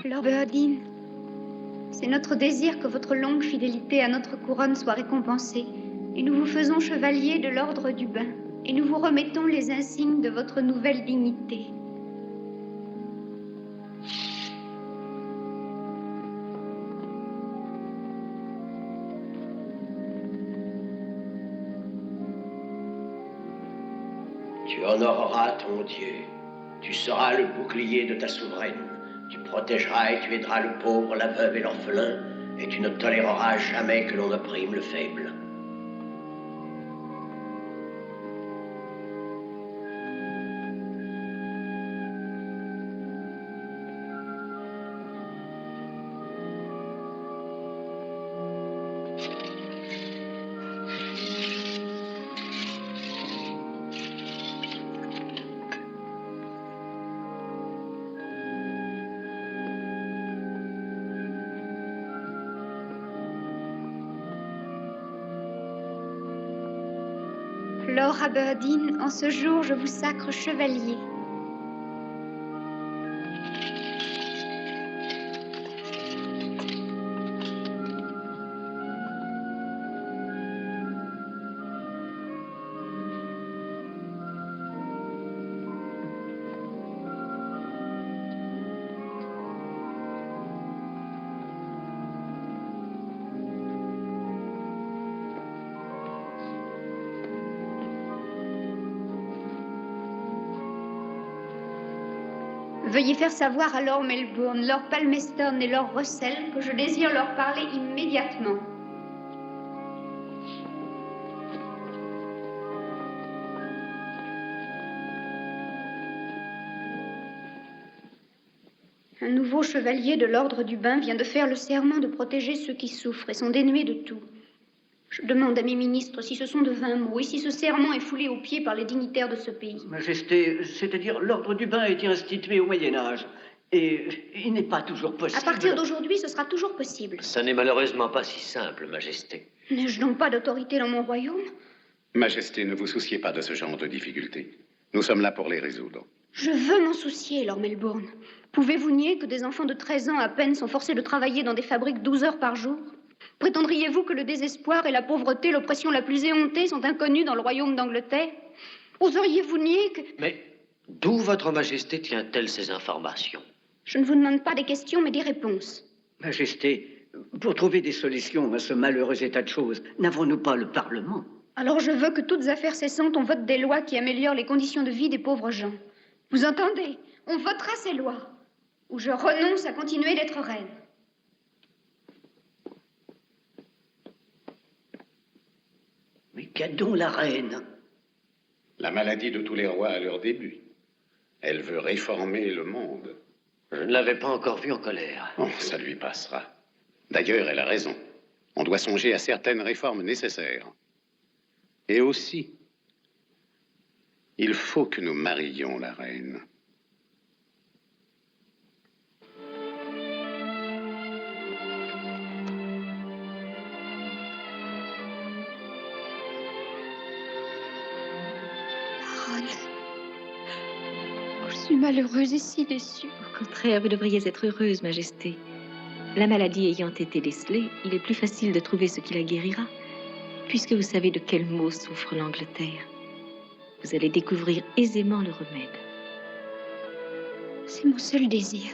Lord Aberdeen, c'est notre désir que votre longue fidélité à notre couronne soit récompensée. Et nous vous faisons chevalier de l'ordre du bain. Et nous vous remettons les insignes de votre nouvelle dignité. Tu honoreras ton Dieu. Tu seras le bouclier de ta souveraine. Tu protégeras et tu aideras le pauvre, la veuve et l'orphelin. Et tu ne toléreras jamais que l'on opprime le faible. Lord Aberdeen, en ce jour, je vous sacre chevalier. Veuillez faire savoir à Lord Melbourne, Lord Palmerston et Lord Russell que je désire leur parler immédiatement. Un nouveau chevalier de l'ordre du bain vient de faire le serment de protéger ceux qui souffrent et sont dénués de tout. Je demande à mes ministres si ce sont de vains mots et si ce serment est foulé aux pieds par les dignitaires de ce pays. Majesté, c'est-à-dire l'ordre du bain a été institué au Moyen-Âge. Et il n'est pas toujours possible. À partir d'aujourd'hui, ce sera toujours possible. Ça n'est malheureusement pas si simple, Majesté. N'ai-je donc pas d'autorité dans mon royaume? Majesté, ne vous souciez pas de ce genre de difficultés. Nous sommes là pour les résoudre. Je veux m'en soucier, Lord Melbourne. Pouvez-vous nier que des enfants de 13 ans à peine sont forcés de travailler dans des fabriques 12 heures par jour? Prétendriez-vous que le désespoir et la pauvreté, l'oppression la plus éhontée, sont inconnus dans le royaume d'Angleterre? Oseriez-vous nier que... Mais d'où Votre Majesté tient-elle ces informations? Je ne vous demande pas des questions, mais des réponses. Majesté, pour trouver des solutions à ce malheureux état de choses, n'avons-nous pas le Parlement? Alors je veux que toutes affaires cessantes, on vote des lois qui améliorent les conditions de vie des pauvres gens. Vous entendez? On votera ces lois, ou je renonce à continuer d'être reine. Mais qu'a donc la reine? La maladie de tous les rois à leur début. Elle veut réformer le monde. Je ne l'avais pas encore vue en colère. Oh, ça lui passera. D'ailleurs, elle a raison. On doit songer à certaines réformes nécessaires. Et aussi, il faut que nous marions la reine. Je suis malheureuse et si déçue. Au contraire, vous devriez être heureuse, Majesté. La maladie ayant été décelée, il est plus facile de trouver ce qui la guérira, puisque vous savez de quels maux souffre l'Angleterre. Vous allez découvrir aisément le remède. C'est mon seul désir.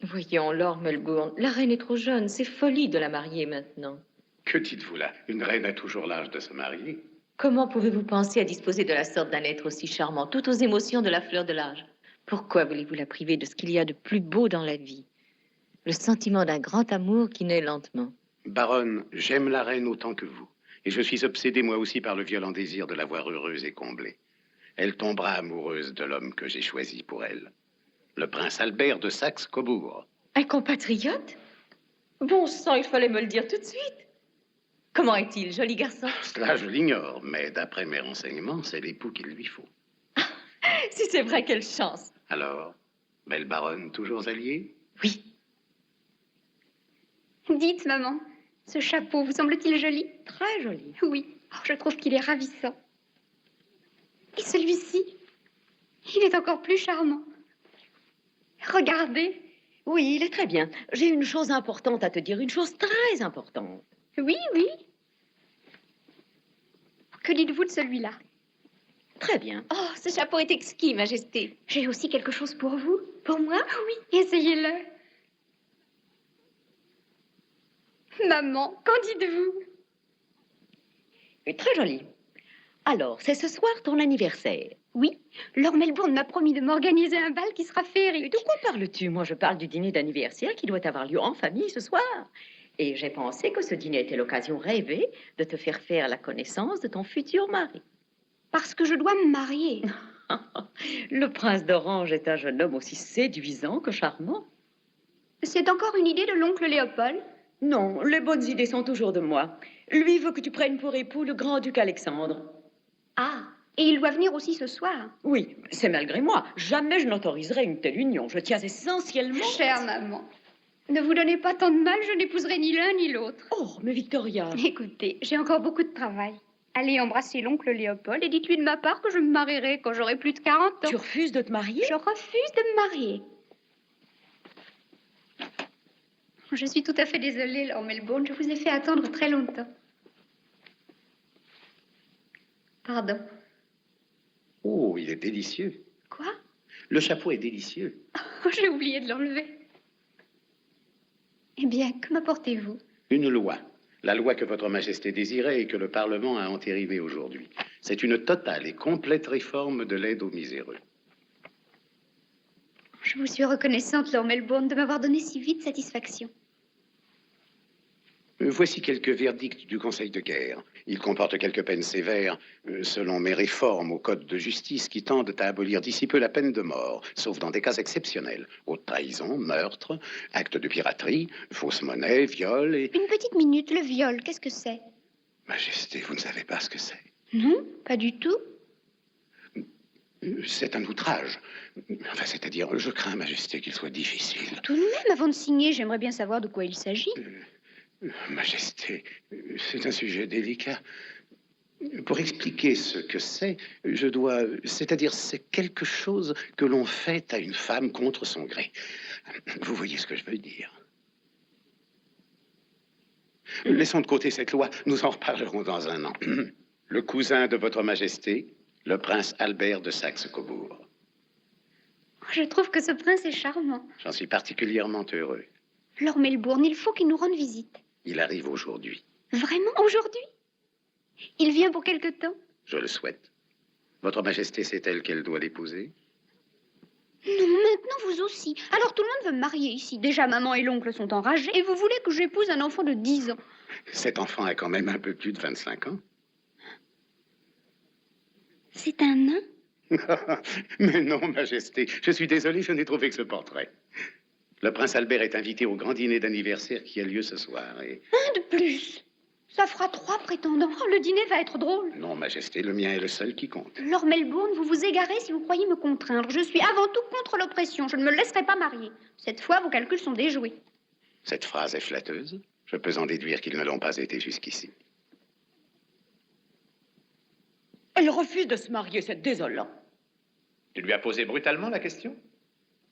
Voyons, Lord Melbourne, la reine est trop jeune, c'est folie de la marier maintenant. Que dites-vous là? Une reine a toujours l'âge de se marier. Comment pouvez-vous penser à disposer de la sorte d'un être aussi charmant, tout aux émotions de la fleur de l'âge? Pourquoi voulez-vous la priver de ce qu'il y a de plus beau dans la vie? Le sentiment d'un grand amour qui naît lentement. Baronne, j'aime la reine autant que vous. Et je suis obsédé moi aussi par le violent désir de la voir heureuse et comblée. Elle tombera amoureuse de l'homme que j'ai choisi pour elle. Le prince Albert de Saxe-Cobourg. Un compatriote? Bon sang, il fallait me le dire tout de suite. Comment est-il, joli garçon? Cela, je l'ignore, mais d'après mes renseignements, c'est l'époux qu'il lui faut. Si c'est vrai, quelle chance. Alors, belle baronne, toujours alliée? Oui. Dites, maman, ce chapeau vous semble-t-il joli? Très joli. Oui, je trouve qu'il est ravissant. Et celui-ci, il est encore plus charmant. Regardez. Oui, il est très bien. J'ai une chose importante à te dire, une chose très importante. Oui, oui. Que dites-vous de celui-là? Très bien. Oh, ce chapeau est exquis, Majesté. J'ai aussi quelque chose pour vous. Pour moi? Oui, essayez-le. Maman, qu'en dites-vous? Très joli. Alors, c'est ce soir ton anniversaire? Oui, Lord Melbourne m'a promis de m'organiser un bal qui sera féerique. De quoi parles-tu? Moi, je parle du dîner d'anniversaire qui doit avoir lieu en famille ce soir. Et j'ai pensé que ce dîner était l'occasion rêvée de te faire la connaissance de ton futur mari. Parce que je dois me marier. Le prince d'Orange est un jeune homme aussi séduisant que charmant. C'est encore une idée de l'oncle Léopold? Non, les bonnes idées sont toujours de moi. Lui veut que tu prennes pour époux le grand-duc Alexandre. Ah, et il doit venir aussi ce soir? Oui, c'est malgré moi. Jamais je n'autoriserai une telle union. Je tiens essentiellement... Chère maman, ne vous donnez pas tant de mal, je n'épouserai ni l'un ni l'autre. Oh, mais Victoria... Écoutez, j'ai encore beaucoup de travail. Allez embrasser l'oncle Léopold et dites-lui de ma part que je me marierai quand j'aurai plus de 40 ans. Tu refuses de te marier? Je refuse de me marier. Je suis tout à fait désolée, Lord Melbourne. Je vous ai fait attendre très longtemps. Pardon. Oh, il est délicieux. Quoi? Le chapeau est délicieux. Oh, j'ai oublié de l'enlever. Eh bien, que m'apportez-vous? Une loi. La loi que votre majesté désirait et que le Parlement a entérinée aujourd'hui. C'est une totale et complète réforme de l'aide aux miséreux. Je vous suis reconnaissante, Lord Melbourne, de m'avoir donné si vite satisfaction. Voici quelques verdicts du Conseil de guerre. Ils comportent quelques peines sévères, selon mes réformes au code de justice qui tendent à abolir d'ici peu la peine de mort, sauf dans des cas exceptionnels. Haute trahison, meurtre, acte de piraterie, fausse monnaie, viol et... Une petite minute, le viol, qu'est-ce que c'est? Majesté, vous ne savez pas ce que c'est. Non, pas du tout. C'est un outrage. Enfin, c'est-à-dire, je crains, Majesté, qu'il soit difficile. Tout de même, avant de signer, j'aimerais bien savoir de quoi il s'agit. Majesté, c'est un sujet délicat. Pour expliquer ce que c'est, je dois... C'est-à-dire, c'est quelque chose que l'on fait à une femme contre son gré. Vous voyez ce que je veux dire. Laissons de côté cette loi, nous en reparlerons dans un an. Le cousin de votre majesté, le prince Albert de Saxe-Cobourg. Je trouve que ce prince est charmant. J'en suis particulièrement heureux. Lord Melbourne, il faut qu'il nous rende visite. Il arrive aujourd'hui. Vraiment, aujourd'hui? Il vient pour quelque temps? Je le souhaite. Votre majesté sait-elle qu'elle doit l'épouser? Non, maintenant vous aussi. Alors tout le monde veut me marier ici. Déjà, maman et l'oncle sont enragés. Et vous voulez que j'épouse un enfant de 10 ans? Cet enfant a quand même un peu plus de 25 ans. C'est un nain? Mais non, Majesté, je suis désolé, je n'ai trouvé que ce portrait. Le prince Albert est invité au grand dîner d'anniversaire qui a lieu ce soir et... Un de plus. Ça fera 3 prétendants. Oh, le dîner va être drôle. Non, Majesté, le mien est le seul qui compte. Lord Melbourne, vous vous égarez si vous croyez me contraindre. Je suis avant tout contre l'oppression. Je ne me laisserai pas marier. Cette fois, vos calculs sont déjoués. Cette phrase est flatteuse. Je peux en déduire qu'ils ne l'ont pas été jusqu'ici. Elle refuse de se marier, c'est désolant. Tu lui as posé brutalement la question?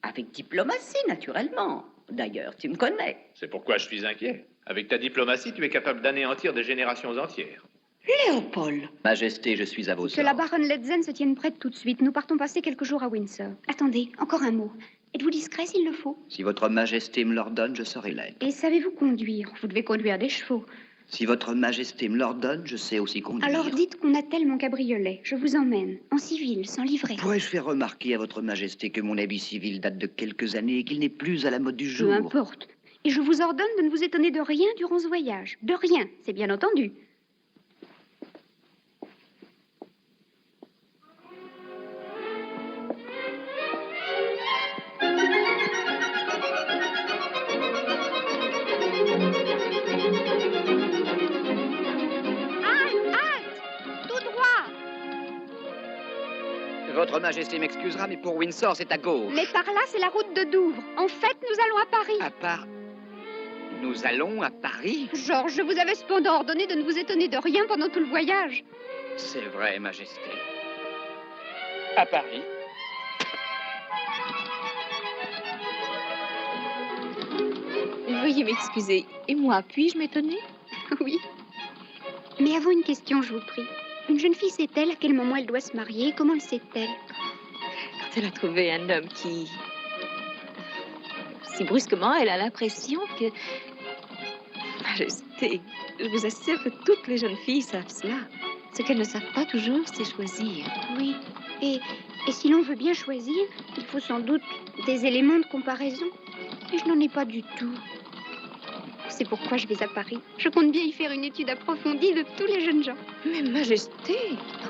Avec diplomatie, naturellement. D'ailleurs, tu me connais. C'est pourquoi je suis inquiet. Avec ta diplomatie, tu es capable d'anéantir des générations entières. Léopold. Majesté, je suis à vos Que la baronne Letzen se tienne prête tout de suite. Nous partons passer quelques jours à Windsor. Attendez, encore un mot. Êtes-vous discret s'il le faut? Si votre majesté me l'ordonne, je saurai l'être. Et savez-vous conduire? Vous devez conduire des chevaux. Si votre majesté me l'ordonne, je sais aussi conduire. Alors dites qu'on attelle mon cabriolet. Je vous emmène. En civil, sans livret. Pourrais-je faire remarquer à votre majesté que mon habit civil date de quelques années et qu'il n'est plus à la mode du jour? Peu importe. Et je vous ordonne de ne vous étonner de rien durant ce voyage. De rien, c'est bien entendu. Votre majesté m'excusera, mais pour Windsor, c'est à gauche. Mais par là, c'est la route de Douvres. En fait, nous allons à Paris. À part... Nous allons à Paris? Georges, je vous avais cependant ordonné de ne vous étonner de rien pendant tout le voyage. C'est vrai, majesté. À Paris. Veuillez m'excuser. Et moi, puis-je m'étonner? Oui. Mais avant une question, je vous prie. Une jeune fille sait-elle à quel moment elle doit se marier? Comment le sait-elle? Quand elle a trouvé un homme qui... Si brusquement, elle a l'impression que... Majesté, je vous assure que toutes les jeunes filles savent cela. Ce qu'elles ne savent pas toujours, c'est choisir. Oui. Et si l'on veut bien choisir, il faut sans doute des éléments de comparaison. Et je n'en ai pas du tout. C'est pourquoi je vais à Paris. Je compte bien y faire une étude approfondie de tous les jeunes gens. Mais Majesté!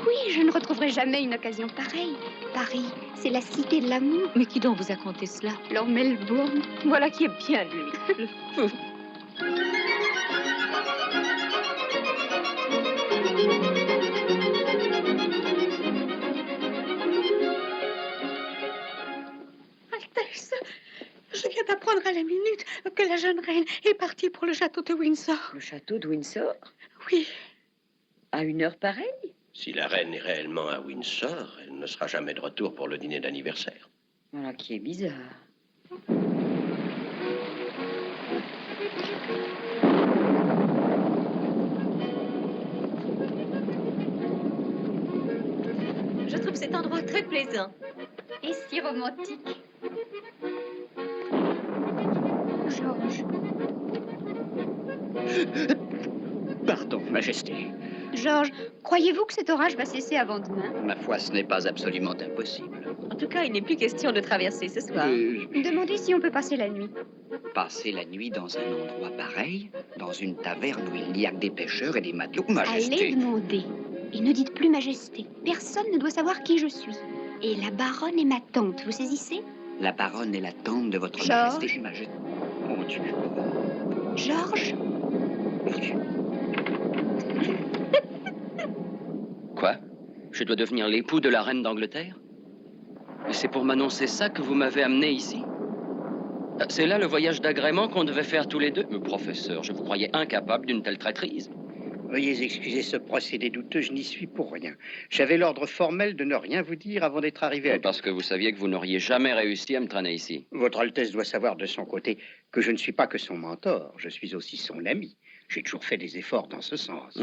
Oui, je ne retrouverai jamais une occasion pareille. Paris, c'est la cité de l'amour. Mais qui donc vous a conté cela? Lord Melbourne. Voilà qui est bien lui, le fou. Altesse, je viens d'apprendre à la minute que la jeune reine est partie pour le château de Windsor. Le château de Windsor? Oui. À une heure pareille? Si la reine est réellement à Windsor, elle ne sera jamais de retour pour le dîner d'anniversaire. Voilà qui est bizarre. Je trouve cet endroit très plaisant. Et si romantique. Georges. Pardon, majesté. Georges, croyez-vous que cet orage va cesser avant demain? Ma foi, ce n'est pas absolument impossible. En tout cas, il n'est plus question de traverser ce soir. Demandez si on peut passer la nuit. Passer la nuit dans un endroit pareil, dans une taverne où il n'y a que des pêcheurs et des matelots, majesté. Allez demander. Et ne dites plus majesté. Personne ne doit savoir qui je suis. Et la baronne est ma tante, vous saisissez? La baronne est la tante de votre Georges. majesté. Majesté. Mon Dieu. Georges? Quoi? Je dois devenir l'époux de la reine d'Angleterre? C'est pour m'annoncer ça que vous m'avez amené ici? C'est là le voyage d'agrément qu'on devait faire tous les deux? Mais professeur, je vous croyais incapable d'une telle traîtrise. Veuillez excuser ce procédé douteux, je n'y suis pour rien. J'avais l'ordre formel de ne rien vous dire avant d'être arrivé à... Parce que vous saviez que vous n'auriez jamais réussi à me traîner ici. Votre Altesse doit savoir de son côté que je ne suis pas que son mentor, je suis aussi son ami. J'ai toujours fait des efforts dans ce sens.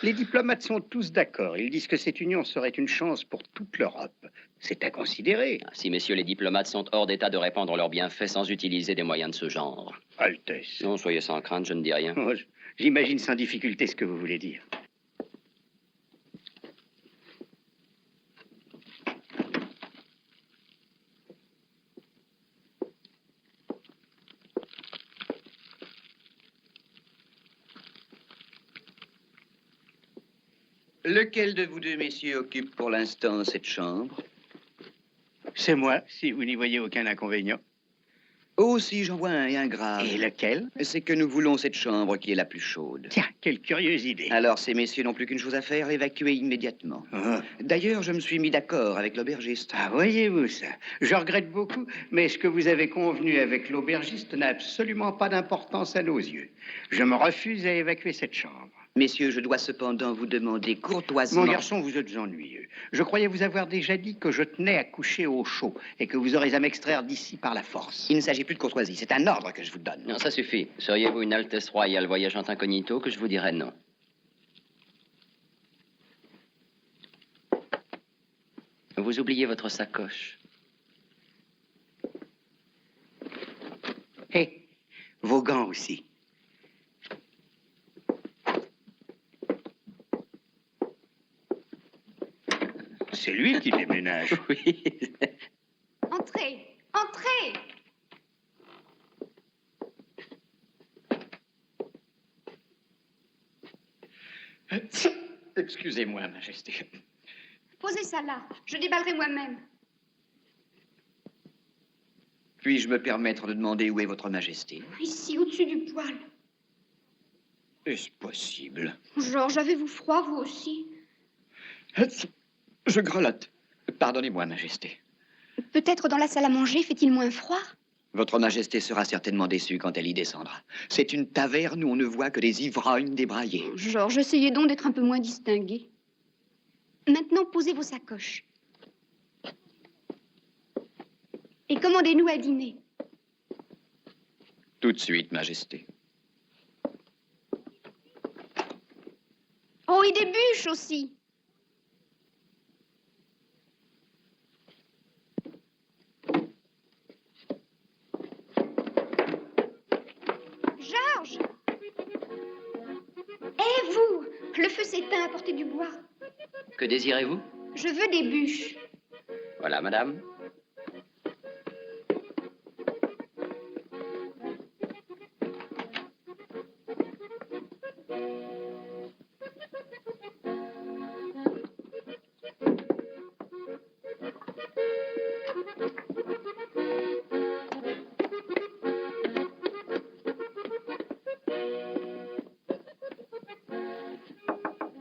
Les diplomates sont tous d'accord. Ils disent que cette union serait une chance pour toute l'Europe. C'est à considérer. Si messieurs les diplomates sont hors d'état de répandre leurs bienfaits sans utiliser des moyens de ce genre. Altesse. Non, soyez sans crainte, je ne dis rien. Oh, j'imagine sans difficulté ce que vous voulez dire. Lequel de vous deux, messieurs, occupe pour l'instant cette chambre? C'est moi, si vous n'y voyez aucun inconvénient. Oh, si, j'en vois un, et un grave. Et lequel? C'est que nous voulons cette chambre qui est la plus chaude. Tiens, quelle curieuse idée. Alors, ces messieurs n'ont plus qu'une chose à faire, évacuer immédiatement. D'ailleurs, je me suis mis d'accord avec l'aubergiste. Ah, voyez-vous ça. Je regrette beaucoup, mais ce que vous avez convenu avec l'aubergiste n'a absolument pas d'importance à nos yeux. Je me refuse à évacuer cette chambre. Messieurs, je dois cependant vous demander courtoisement... Mon garçon, vous êtes ennuyeux. Je croyais vous avoir déjà dit que je tenais à coucher au chaud et que vous aurez à m'extraire d'ici par la force. Il ne s'agit plus de courtoisie, c'est un ordre que je vous donne. Non, ça suffit. Seriez-vous une Altesse royale voyageant incognito que je vous dirais non. Vous oubliez votre sacoche. Hé, vos gants aussi. C'est lui qui déménage. Oui. Entrez, entrez. Excusez-moi, Majesté. Posez ça là, je déballerai moi-même. Puis-je me permettre de demander où est votre Majesté? Ici, au-dessus du poêle. Est-ce possible? Georges, avez-vous froid, vous aussi? Je grelotte. Pardonnez-moi, Majesté. Peut-être dans la salle à manger, fait-il moins froid? Votre Majesté sera certainement déçue quand elle y descendra. C'est une taverne où on ne voit que des ivrognes débraillés. Georges, essayez donc d'être un peu moins distingué. Maintenant, posez vos sacoches. Et commandez-nous à dîner. Tout de suite, Majesté. Oh, et des bûches aussi. Georges! Eh, vous! Le feu s'éteint, apportez du bois. Que désirez-vous? Je veux des bûches. Voilà, madame.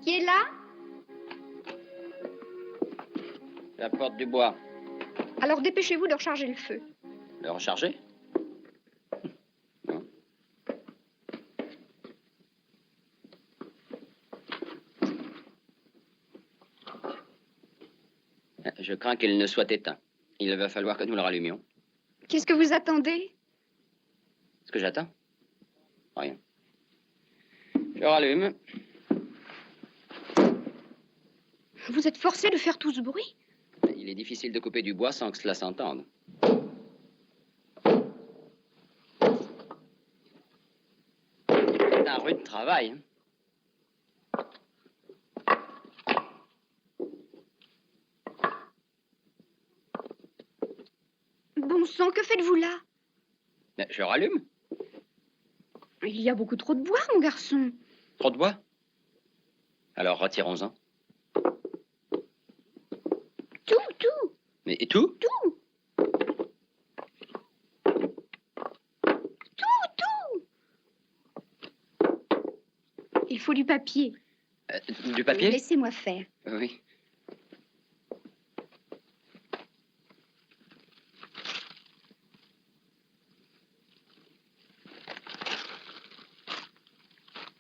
Qui est là? J'apporte du bois. Alors dépêchez-vous de recharger le feu. Le recharger? Non. Je crains qu'il ne soit éteint. Il va falloir que nous le rallumions. Qu'est-ce que vous attendez? Ce que j'attends? Rien. Je rallume. Vous êtes forcé de faire tout ce bruit? Il est difficile de couper du bois sans que cela s'entende. C'est un rude travail. Bon sang, que faites-vous là? Je rallume. Il y a beaucoup trop de bois, mon garçon. Trop de bois? Alors retirons-en. Tout. Mais et tout? Tout. Il faut du papier. Du papier? Laissez-moi faire. Oui.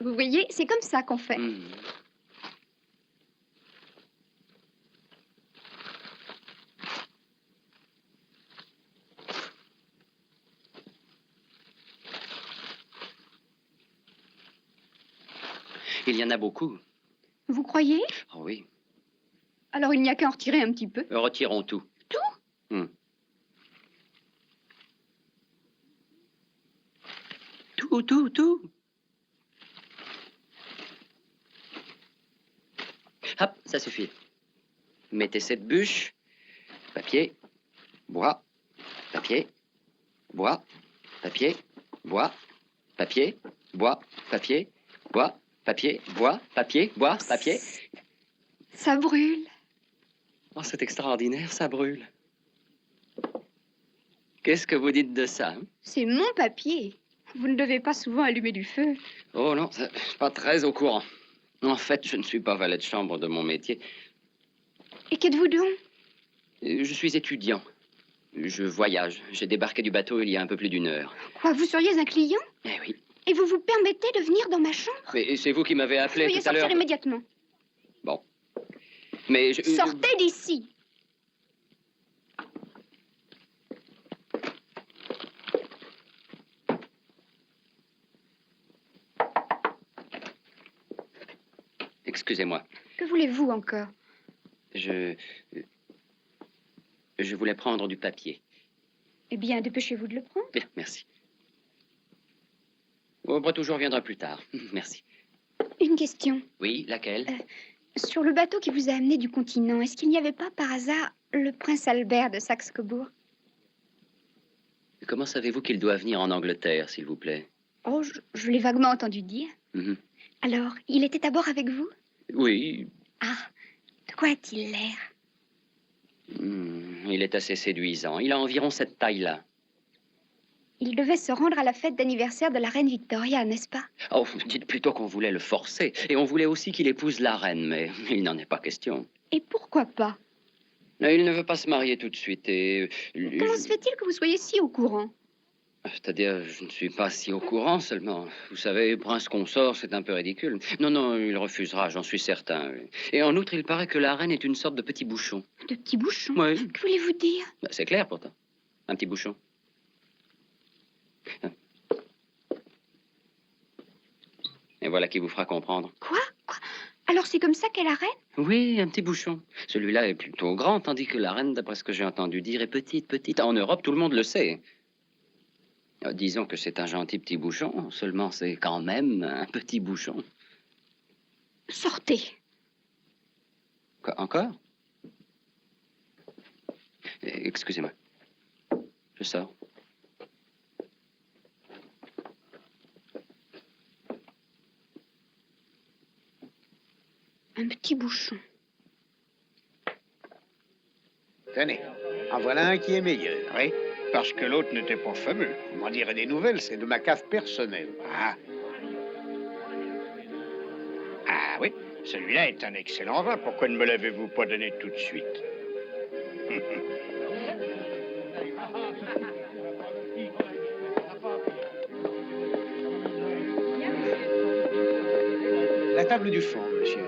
Vous voyez, c'est comme ça qu'on fait. Il y en a beaucoup. Vous croyez? Oh oui. Alors il n'y a qu'à en retirer un petit peu. Retirons tout. Tout? Tout. Hop, ça suffit. Mettez cette bûche. Papier, bois, papier, bois, papier, bois, papier, bois, papier, bois, papier, bois, papier, bois, papier. Ça brûle. Oh, c'est extraordinaire, ça brûle. Qu'est-ce que vous dites de ça, hein? C'est mon papier. Vous ne devez pas souvent allumer du feu. Oh non, je suis pas très au courant. En fait, je ne suis pas valet de chambre de mon métier. Et qu'êtes-vous donc? Je suis étudiant. Je voyage. J'ai débarqué du bateau il y a un peu plus d'une heure. Quoi, vous seriez un client? Eh oui. Et vous vous permettez de venir dans ma chambre? Mais c'est vous qui m'avez appelé Veuillez tout à l'heure. sortir immédiatement. Bon. Mais je... Sortez d'ici. Excusez-moi. Que voulez-vous encore? Je voulais prendre du papier. Eh bien, dépêchez-vous de le prendre. Bien, merci. Votre retour viendra plus tard. Merci. Une question. Oui, laquelle? Sur le bateau qui vous a amené du continent, est-ce qu'il n'y avait pas par hasard le prince Albert de Saxe-Cobourg? Comment savez-vous qu'il doit venir en Angleterre, s'il vous plaît? Oh, je l'ai vaguement entendu dire. Mhm. Alors, il était à bord avec vous? Oui. Ah, de quoi a-t-il l'air? Il est assez séduisant. Il a environ cette taille-là. Il devait se rendre à la fête d'anniversaire de la reine Victoria, n'est-ce pas? Oh, dites plutôt qu'on voulait le forcer. Et on voulait aussi qu'il épouse la reine, mais il n'en est pas question. Et pourquoi pas? Il ne veut pas se marier tout de suite et... Comment se fait-il que vous soyez si au courant? C'est-à-dire, je ne suis pas si au courant seulement. Vous savez, prince consort, c'est un peu ridicule. Non, non, il refusera, j'en suis certain. Et en outre, il paraît que la reine est une sorte de petit bouchon. De petit bouchon? Oui. Que voulez-vous dire? C'est clair pourtant. Un petit bouchon. Et voilà qui vous fera comprendre. Quoi? Alors c'est comme ça qu'est la reine? Oui, un petit bouchon. Celui-là est plutôt grand, tandis que la reine, d'après ce que j'ai entendu dire, est petite, petite. En Europe, tout le monde le sait. Disons que c'est un gentil petit bouchon, seulement c'est quand même un petit bouchon. Sortez. Quoi, encore? Excusez-moi. Je sors. Un petit bouchon. Tenez, en voilà un qui est meilleur. Oui, parce que l'autre n'était pas fameux. Vous m'en direz des nouvelles, c'est de ma cave personnelle. Ah. Ah oui, celui-là est un excellent vin. Pourquoi ne me l'avez-vous pas donné tout de suite? La table du fond, monsieur.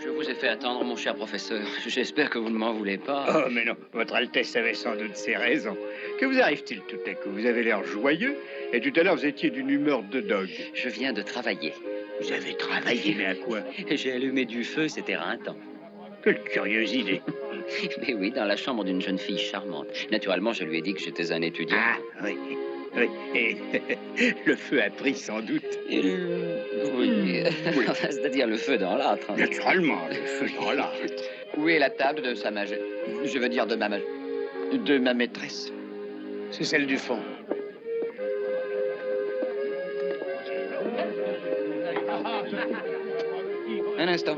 Je vous ai fait attendre, mon cher professeur. J'espère que vous ne m'en voulez pas. Oh, mais non, votre Altesse avait sans doute ses raisons. Que vous arrive-t-il tout à coup? Vous avez l'air joyeux, et tout à l'heure, vous étiez d'une humeur de dogue. Je viens de travailler. Vous avez travaillé, mais à quoi? J'ai allumé du feu, c'était éreintant. Quelle curieuse idée. Mais oui, dans la chambre d'une jeune fille charmante. Naturellement, je lui ai dit que j'étais un étudiant. Ah, oui. Oui, et le feu a pris sans doute. Oui, c'est-à-dire le feu dans l'âtre. Naturellement, le feu dans l'âtre. Où est la table de sa majesté? Je veux dire de ma maîtresse. C'est celle du fond. Un instant.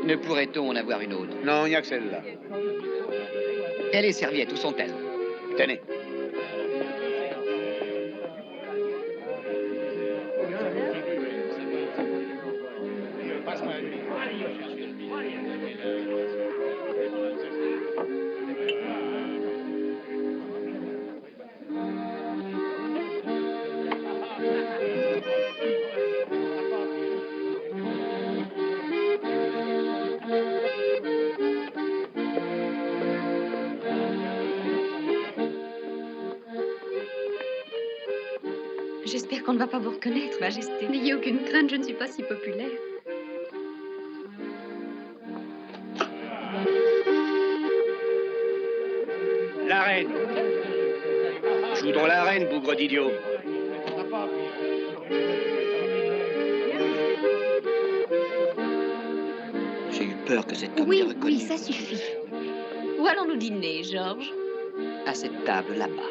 Ne pourrait-on en avoir une autre? Non, il n'y a que celle-là. Et les serviettes, où sont-elles? Tenez. J'espère qu'on ne va pas vous reconnaître, Majesté. N'ayez aucune crainte, je ne suis pas si populaire. La reine. Joue dans la reine, bougre d'idiot. J'ai eu peur que cet homme Oui, m'ait reconnu. oui, ça suffit. Où allons-nous dîner, Georges? À cette table là-bas.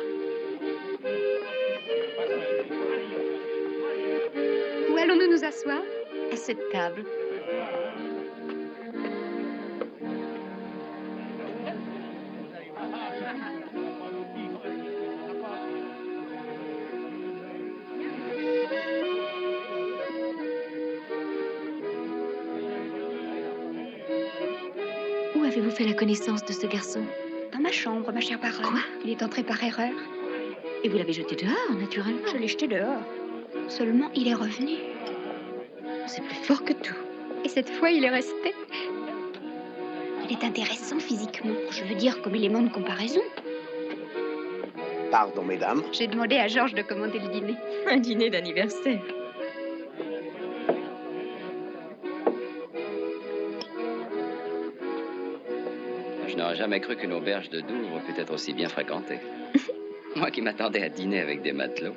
Où allons-nous nous asseoir? À cette table. Où avez-vous fait la connaissance de ce garçon? Dans ma chambre, ma chère baronne. Quoi? Il est entré par erreur. Et vous l'avez jeté dehors, naturellement. Je l'ai jeté dehors. Seulement, il est revenu. C'est plus fort que tout. Et cette fois, il est resté. Il est intéressant physiquement. Je veux dire, comme élément de comparaison. Pardon, mesdames. J'ai demandé à Georges de commander le dîner. Un dîner d'anniversaire. Je n'aurais jamais cru qu'une auberge de Douvres pût être aussi bien fréquentée. Moi qui m'attendais à dîner avec des matelots.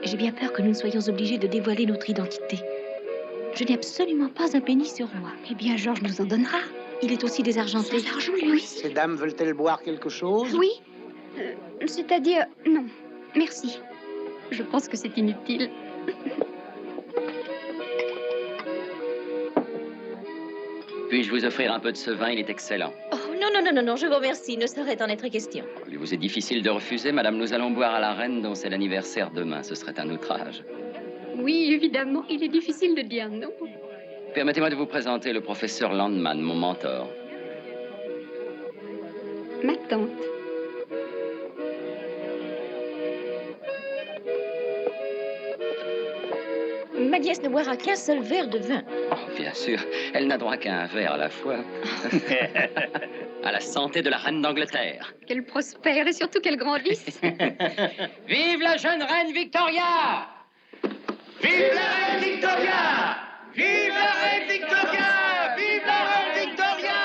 J'ai bien peur que nous ne soyons obligés de dévoiler notre identité. Je n'ai absolument pas un penny sur moi. Eh bien, Georges nous en donnera. Il est aussi désargenté. Sans argent, lui. Ces dames veulent-elles boire quelque chose? Oui. C'est-à-dire, non. Merci. Je pense que c'est inutile. Puis-je vous offrir un peu de ce vin? Il est excellent. Oh, non, je vous remercie. Il ne saurait en être question. Il vous est difficile de refuser, madame. Nous allons boire à la reine dont c'est l'anniversaire demain. Ce serait un outrage. Oui, évidemment. Il est difficile de dire non. Permettez-moi de vous présenter le professeur Landman, mon mentor. Ma tante. Ma nièce ne boira qu'un seul verre de vin. Oh, bien sûr. Elle n'a droit qu'à un verre à la fois. À la santé de la reine d'Angleterre. Qu'elle prospère et surtout qu'elle grandisse. Vive la jeune reine Victoria! Vive la reine Victoria! Vive la reine Victoria! Vive la reine Victoria!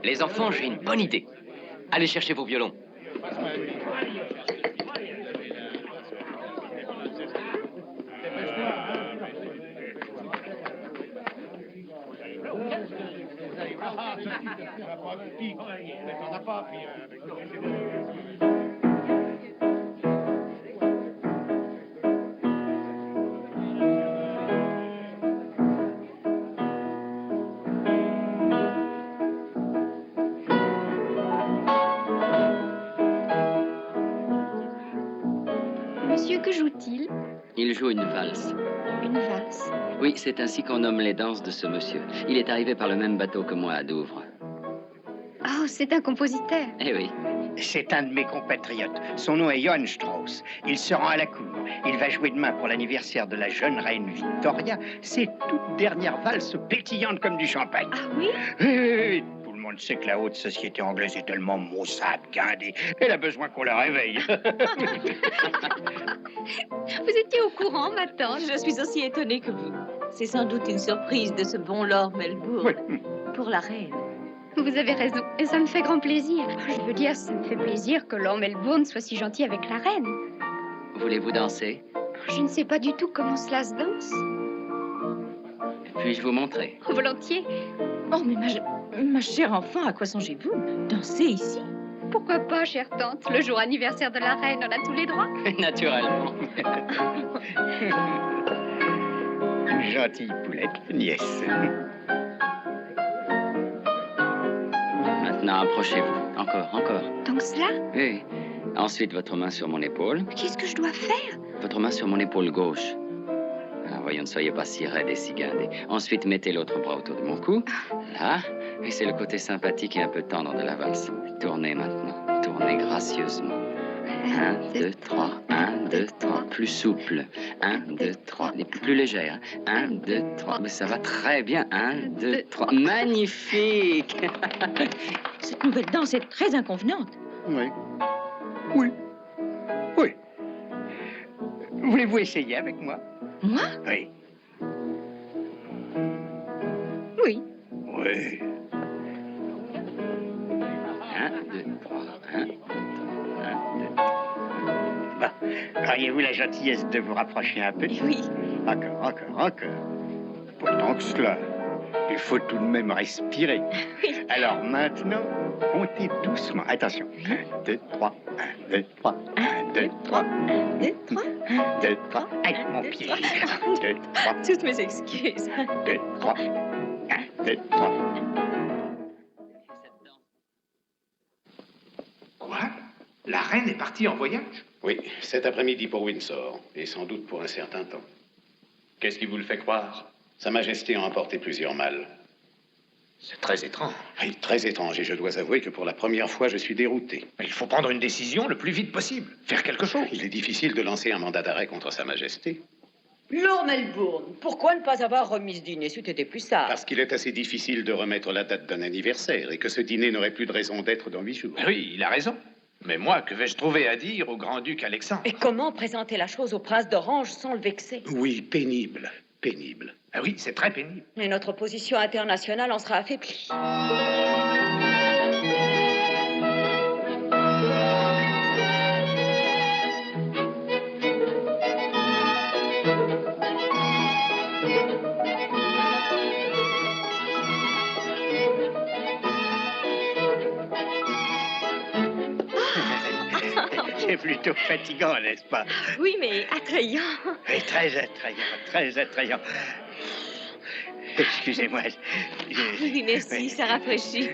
Les enfants, j'ai une bonne idée. Allez chercher vos violons. Monsieur, que joue-t-il? Il joue une valse. Une valse. Oui, c'est ainsi qu'on nomme les danses de ce monsieur. Il est arrivé par le même bateau que moi à Douvres. Oh, c'est un compositeur. Eh oui. C'est un de mes compatriotes. Son nom est Johann Strauss. Il se rend à la cour. Il va jouer demain pour l'anniversaire de la jeune reine Victoria. Ses toute dernières valses pétillantes comme du champagne. Ah oui? Oui. Tout le monde sait que la haute société anglaise est tellement maussade, guindée. Elle a besoin qu'on la réveille. Vous étiez au courant, ma tante? Je suis aussi étonnée que vous. C'est sans doute une surprise de ce bon Lord Melbourne. Oui. Pour la reine. Vous avez raison, et ça me fait grand plaisir. Je veux dire, ça me fait plaisir que Lord Melbourne soit si gentil avec la reine. Voulez-vous danser? Je ne sais pas du tout comment cela se danse. Puis-je vous montrer? Volontiers. Oh, mais ma chère enfant, à quoi songez-vous? Danser ici? Pourquoi pas, chère tante? Le jour anniversaire de la reine, on a tous les droits. Naturellement. Une gentille poulette, nièce. Maintenant, approchez-vous. Encore. Donc cela? Oui. Ensuite, votre main sur mon épaule. Qu'est-ce que je dois faire? Votre main sur mon épaule gauche. Alors, voyons, ne soyez pas si raide et si guindée. Ensuite, mettez l'autre bras autour de mon cou. Là. Et c'est le côté sympathique et un peu tendre de la valse. Tournez maintenant. Tournez gracieusement. 1, 2, 3. 1, 2, 3. Plus souple. 1, 2, 3. Plus légère. 1, 2, 3. Mais ça va très bien. 1, 2, 3. Magnifique! Cette nouvelle danse est très inconvenante. Oui. Voulez-vous essayer avec moi? Moi? Oui. Oui. Oui. 1, 2, 3. 1, 2, 3. 1, 2, 3. Bon, auriez-vous la gentillesse de vous rapprocher un peu? Oui. Encore. Pourtant que cela, il faut tout de même respirer. Oui. Alors maintenant, comptez doucement. Attention. 1, 2, 3. 1, 2, 3. 1, 2, 3. 1, 2, 3. 1, 2, 3. Avec mon pied. 1, 2, 3. Toutes mes excuses. 1, 2, 3. 1, 2, 3. Quoi? La reine est partie en voyage? Oui, cet après-midi pour Windsor, et sans doute pour un certain temps. Qu'est-ce qui vous le fait croire? Sa Majesté a emporté plusieurs mâles. C'est très étrange. Oui, très étrange, et je dois avouer que pour la première fois, je suis dérouté. Mais il faut prendre une décision le plus vite possible. Faire quelque chose. Il est difficile de lancer un mandat d'arrêt contre Sa Majesté. Lord Melbourne, pourquoi ne pas avoir remis ce dîner? C'était plus sage. Parce qu'il est assez difficile de remettre la date d'un anniversaire, et que ce dîner n'aurait plus de raison d'être dans 8 jours. Oui, il a raison. Mais moi, que vais-je trouver à dire au grand-duc Alexandre? Et comment présenter la chose au prince d'Orange sans le vexer? Oui, pénible, pénible. Ah oui, c'est très pénible. Et notre position internationale en sera affaiblie. C'est plutôt fatigant, n'est-ce pas? Oui, mais attrayant. Et très attrayant, très attrayant. Excusez-moi. Oui, merci, ça rafraîchit.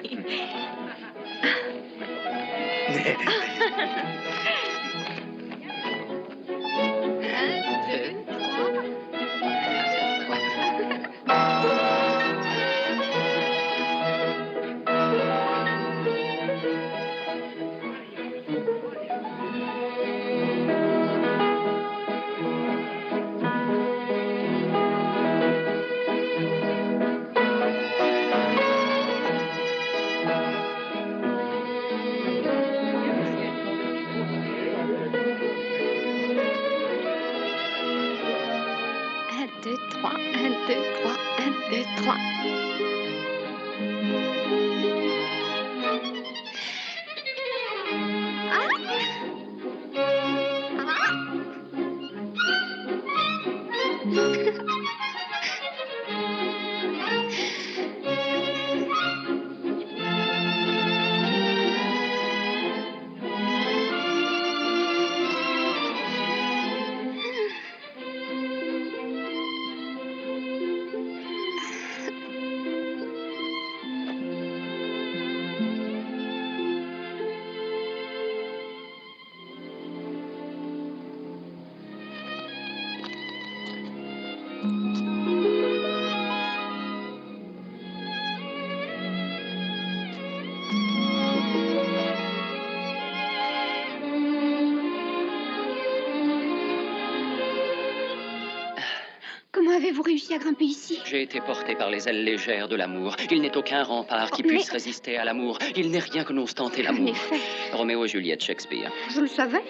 Avez-vous réussi à grimper ici? J'ai été porté par les ailes légères de l'amour. Il n'est aucun rempart qui puisse résister à l'amour. Il n'est rien que n'ose tenter l'amour. En effet. Roméo et Juliette, Shakespeare. Je le savais.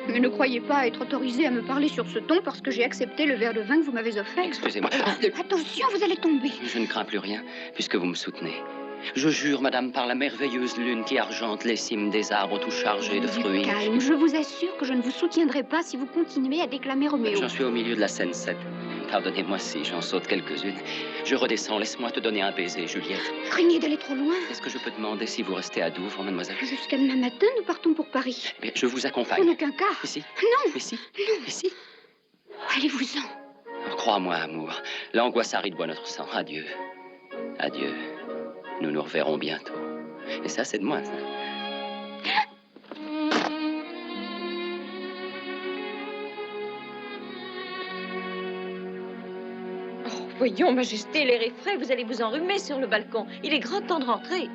Mais ne croyez pas être autorisé à me parler sur ce ton parce que j'ai accepté le verre de vin que vous m'avez offert. Excusez-moi. Attention, vous allez tomber. Je ne crains plus rien, puisque vous me soutenez. Je jure, madame, par la merveilleuse lune qui argente les cimes des arbres tout chargés de fruits. Calme, je vous assure que je ne vous soutiendrai pas si vous continuez à déclamer Roméo. J'en suis au milieu de la scène 7. Pardonnez-moi si j'en saute quelques-unes. Je redescends, laisse-moi te donner un baiser, Juliette. Craignez d'aller trop loin. Est-ce que je peux demander si vous restez à Douvres, mademoiselle? Jusqu'à demain matin, nous partons pour Paris. Mais je vous accompagne. En aucun cas. Ici? Non. Ici? Non. Ici? Allez-vous-en. Oh, crois-moi, amour. L'angoisse aride boit notre sang. Adieu. Adieu. Nous nous reverrons bientôt. Et ça, c'est de moi, ça. Voyons, Majesté, l'air est frais, vous allez vous enrhumer sur le balcon. Il est grand temps de rentrer.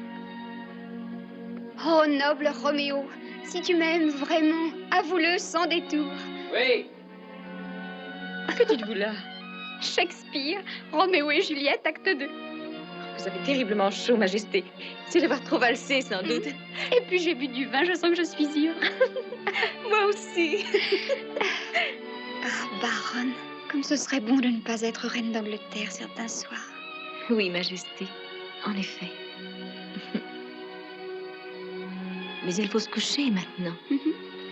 Oh, noble Roméo, si tu m'aimes vraiment, avoue-le sans détour. Oui. Que dites-vous là? Shakespeare, Roméo et Juliette, acte 2. Vous avez terriblement chaud, Majesté. C'est d'avoir trop valsé, sans doute. Et puis j'ai bu du vin, je sens que je suis sûre. Moi aussi. Ah, baronne. Comme ce serait bon de ne pas être reine d'Angleterre certains soirs. Oui, Majesté, en effet. Mais il faut se coucher maintenant.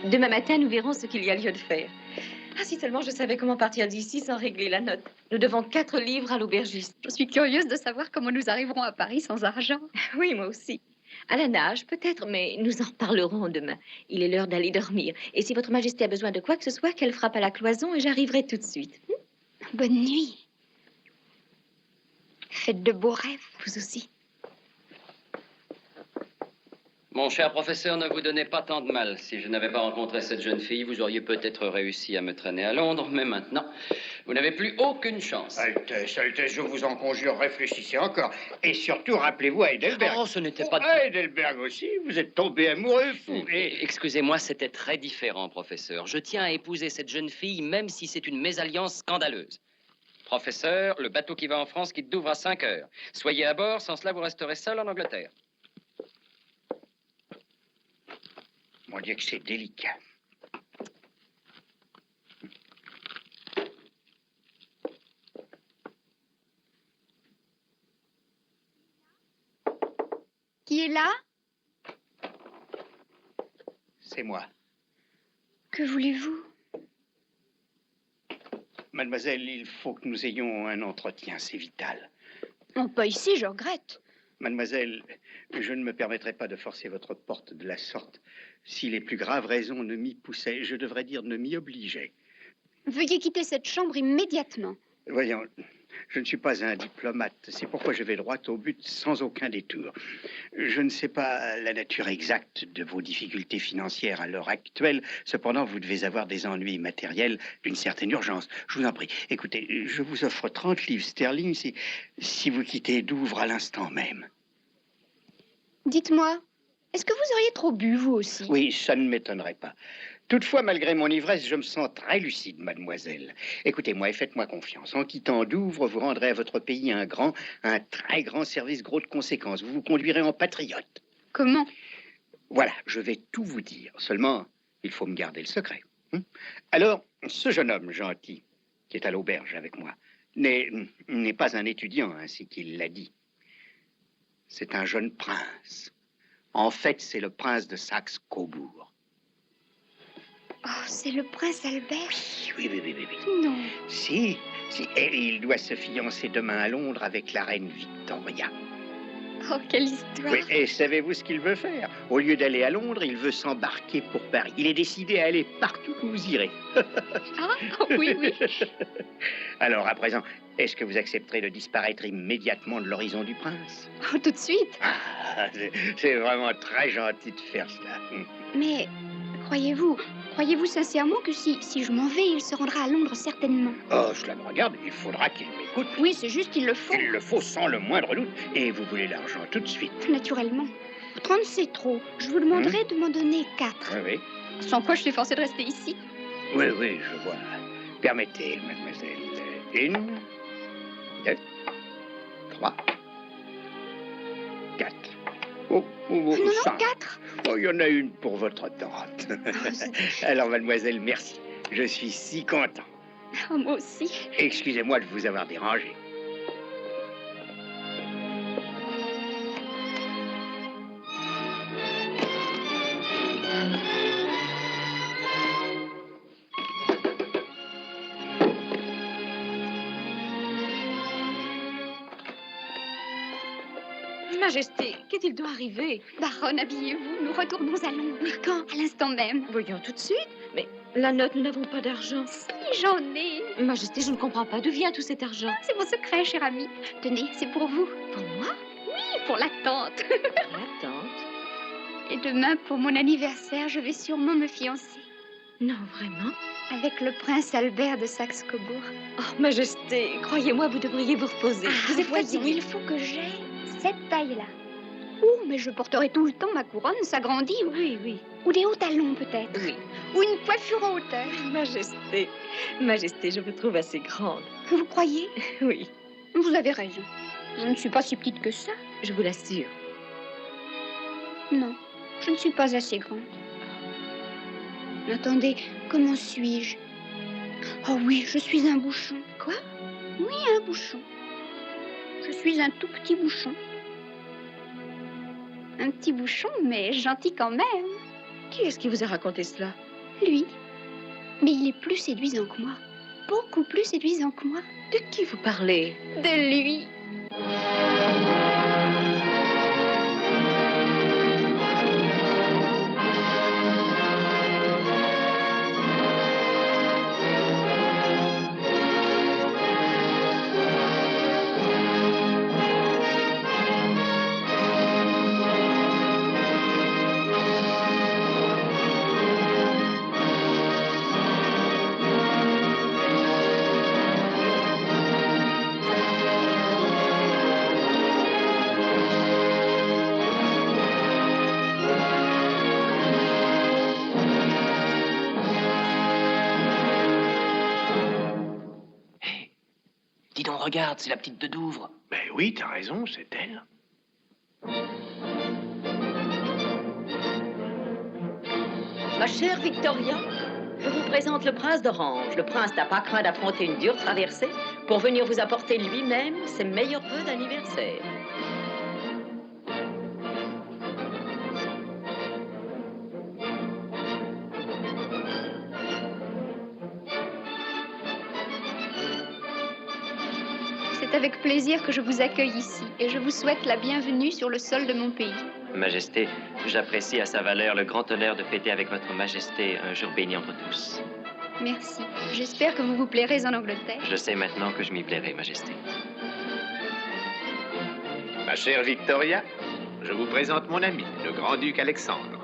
Demain matin, nous verrons ce qu'il y a lieu de faire. Ah, si seulement je savais comment partir d'ici sans régler la note. Nous devons 4 livres à l'aubergiste. Je suis curieuse de savoir comment nous arriverons à Paris sans argent. Oui, moi aussi. À la nage, peut-être, mais nous en reparlerons demain. Il est l'heure d'aller dormir. Et si votre Majesté a besoin de quoi que ce soit, qu'elle frappe à la cloison et j'arriverai tout de suite. Bonne nuit. Faites de beaux rêves. Vous aussi. Mon cher professeur, ne vous donnez pas tant de mal. Si je n'avais pas rencontré cette jeune fille, vous auriez peut-être réussi à me traîner à Londres, mais maintenant, vous n'avez plus aucune chance. Altesse, Altesse, je vous en conjure, réfléchissez encore. Et surtout, rappelez-vous à Heidelberg. Oh, ce n'était pas... À Heidelberg aussi, vous êtes tombé amoureux, fou. Excusez-moi, c'était très différent, professeur. Je tiens à épouser cette jeune fille, même si c'est une mésalliance scandaleuse. Professeur, le bateau qui va en France quitte Douvres à 5 heures. Soyez à bord, sans cela, vous resterez seul en Angleterre. Mon Dieu, que c'est délicat. Qui est là? C'est moi. Que voulez-vous? Mademoiselle, il faut que nous ayons un entretien, c'est vital. Oh, pas ici, je regrette. Mademoiselle, je ne me permettrai pas de forcer votre porte de la sorte. Si les plus graves raisons ne m'y poussaient, je devrais dire ne m'y obligeaient. Veuillez quitter cette chambre immédiatement. Voyons, je ne suis pas un diplomate. C'est pourquoi je vais droit au but sans aucun détour. Je ne sais pas la nature exacte de vos difficultés financières à l'heure actuelle. Cependant, vous devez avoir des ennuis matériels d'une certaine urgence. Je vous en prie. Écoutez, je vous offre 30 livres sterling si vous quittez Douvres à l'instant même. Dites-moi, est-ce que vous auriez trop bu, vous aussi? Oui, ça ne m'étonnerait pas. Toutefois, malgré mon ivresse, je me sens très lucide, mademoiselle. Écoutez-moi et faites-moi confiance. En quittant Douvres, vous rendrez à votre pays un très grand service gros de conséquences. Vous vous conduirez en patriote. Comment? Voilà, je vais tout vous dire. Seulement, il faut me garder le secret. Alors, ce jeune homme gentil, qui est à l'auberge avec moi, n'est pas un étudiant, ainsi qu'il l'a dit. C'est un jeune prince. En fait, c'est le prince de Saxe-Cobourg. Oh, c'est le prince Albert? Oui. Non. Si. Et il doit se fiancer demain à Londres avec la reine Victoria. Oh, quelle histoire. Oui, et savez-vous ce qu'il veut faire? Au lieu d'aller à Londres, il veut s'embarquer pour Paris. Il est décidé à aller partout où vous irez. Ah, oui. Alors, à présent, est-ce que vous accepterez de disparaître immédiatement de l'horizon du prince? Oh, tout de suite. Ah, c'est vraiment très gentil de faire cela. Mais croyez-vous sincèrement que si je m'en vais, il se rendra à Londres certainement? Oh, cela me regarde, il faudra qu'il m'écoute. Oui, c'est juste, il le faut. Il le faut sans le moindre doute. Et vous voulez l'argent tout de suite? Naturellement. 30, c'est trop. Je vous demanderai de m'en donner 4. Oui. Sans quoi je suis forcée de rester ici. Oui, je vois. Permettez, mademoiselle. 1, 2, 3, 4. Oh, non, 5. 4. Oh, il y en a une pour votre tante. Alors, mademoiselle, merci. Je suis si content. Oh, moi aussi. Excusez-moi de vous avoir dérangé. Majesté, qu'est-il doit arriver? Baronne, habillez-vous, nous retournons à Londres. Mais quand? À l'instant même. Voyons tout de suite. Mais la note, nous n'avons pas d'argent. Si, j'en ai. Majesté, je ne comprends pas. D'où vient tout cet argent? C'est mon secret, cher ami. Tenez, c'est pour vous. Pour moi? Oui, pour la tante. La tante? Et demain, pour mon anniversaire, je vais sûrement me fiancer. Non, vraiment? Avec le prince Albert de Saxe-Cobourg. Oh, Majesté, croyez-moi, vous devriez vous reposer. Vous êtes fatiguée. Il faut que j'aie cette taille-là. Oh, mais je porterai tout le temps ma couronne, ça grandit. Oui. Ou des hauts talons, peut-être. Oui. Ou une coiffure en hauteur. Majesté, je vous trouve assez grande. Vous croyez? Oui. Vous avez raison. Je ne suis pas si petite que ça. Je vous l'assure. Non, je ne suis pas assez grande. Attendez, comment suis-je? Oh oui, je suis un bouchon. Quoi? Oui, un bouchon. Je suis un tout petit bouchon. Un petit bouchon, mais gentil quand même. Qui est-ce qui vous a raconté cela? Lui. Mais il est plus séduisant que moi. Beaucoup plus séduisant que moi. De qui vous parlez? De lui. Dis donc, regarde, c'est la petite de Douvres. Ben oui, t'as raison, c'est elle. Ma chère Victoria, je vous présente le prince d'Orange. Le prince n'a pas craint d'affronter une dure traversée pour venir vous apporter lui-même ses meilleurs vœux d'anniversaire. C'est avec plaisir que je vous accueille ici et je vous souhaite la bienvenue sur le sol de mon pays. Majesté, j'apprécie à sa valeur le grand honneur de fêter avec votre majesté un jour béni entre tous. Merci. J'espère que vous vous plairez en Angleterre. Je sais maintenant que je m'y plairai, majesté. Ma chère Victoria, je vous présente mon ami, le grand-duc Alexandre.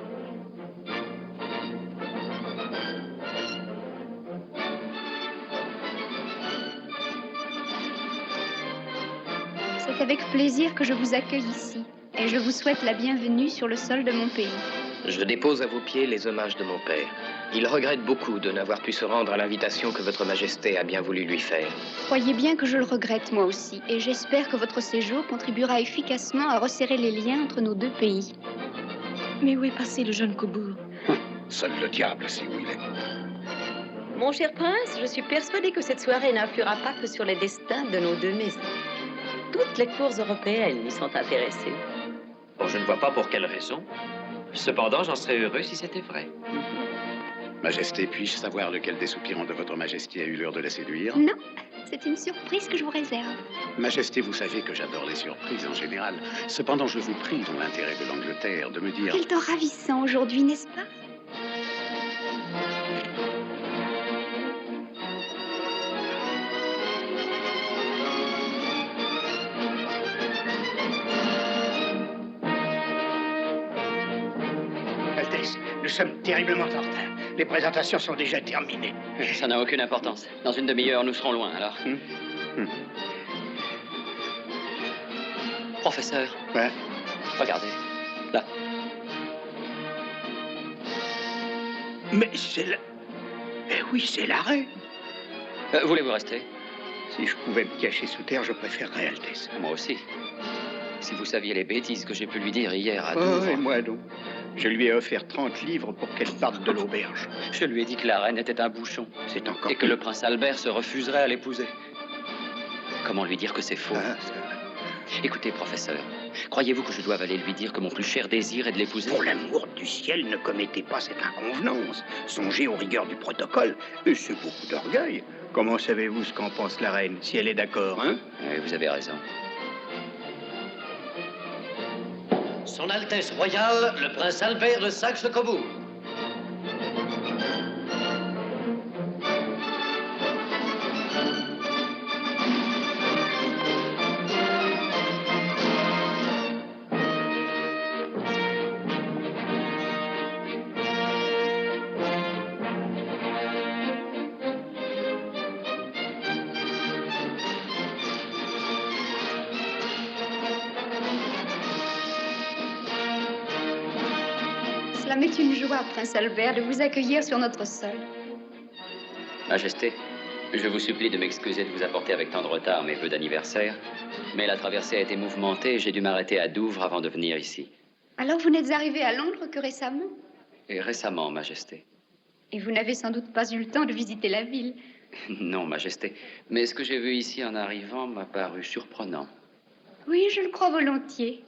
C'est avec plaisir que je vous accueille ici et je vous souhaite la bienvenue sur le sol de mon pays. Je dépose à vos pieds les hommages de mon père. Il regrette beaucoup de n'avoir pu se rendre à l'invitation que votre majesté a bien voulu lui faire. Croyez bien que je le regrette moi aussi et j'espère que votre séjour contribuera efficacement à resserrer les liens entre nos deux pays. Mais où est passé le jeune Cobourg? Seul le diable sait où il est. Mon cher prince, je suis persuadée que cette soirée n'influera pas que sur les destins de nos deux maisons. Toutes les cours européennes y sont intéressées. Bon, je ne vois pas pour quelle raison. Cependant, j'en serais heureux si c'était vrai. Majesté, puis-je savoir lequel des soupirants de votre majesté a eu l'heure de la séduire? Non, c'est une surprise que je vous réserve. Majesté, vous savez que j'adore les surprises en général. Cependant, je vous prie, dans l'intérêt de l'Angleterre, de me dire... Quel temps ravissant aujourd'hui, n'est-ce pas? Altesse, nous sommes terriblement en retard. Les présentations sont déjà terminées. Ça n'a aucune importance. Dans une demi-heure, nous serons loin, alors. Professeur. Ouais. Regardez, là. Mais c'est la... Eh oui, c'est la reine. Voulez-vous rester? Si je pouvais me cacher sous terre, je préférerais, Altesse. Moi aussi. Si vous saviez les bêtises que j'ai pu lui dire hier à Oh, Douvres. et moi donc. Je lui ai offert 30 livres pour qu'elle parte de l'auberge. Je lui ai dit que la reine était un bouchon. C'est encore Et que le prince Albert se refuserait à l'épouser. Comment lui dire que c'est faux? Écoutez, professeur, croyez-vous que je doive aller lui dire que mon plus cher désir est de l'épouser? Pour l'amour du ciel, ne commettez pas cette inconvenance. Songez aux rigueurs du protocole. Et c'est beaucoup d'orgueil. Comment savez-vous ce qu'en pense la reine, si elle est d'accord, hein? Oui, vous avez raison. Son Altesse Royale, le prince Albert de Saxe-Cobourg. Cela m'est une joie, prince Albert, de vous accueillir sur notre sol. Majesté, je vous supplie de m'excuser de vous apporter avec tant de retard mes vœux d'anniversaire, mais la traversée a été mouvementée et j'ai dû m'arrêter à Douvres avant de venir ici. Alors vous n'êtes arrivé à Londres que récemment? Et récemment, Majesté. Et vous n'avez sans doute pas eu le temps de visiter la ville. Non, Majesté, mais ce que j'ai vu ici en arrivant m'a paru surprenant. Oui, je le crois volontiers.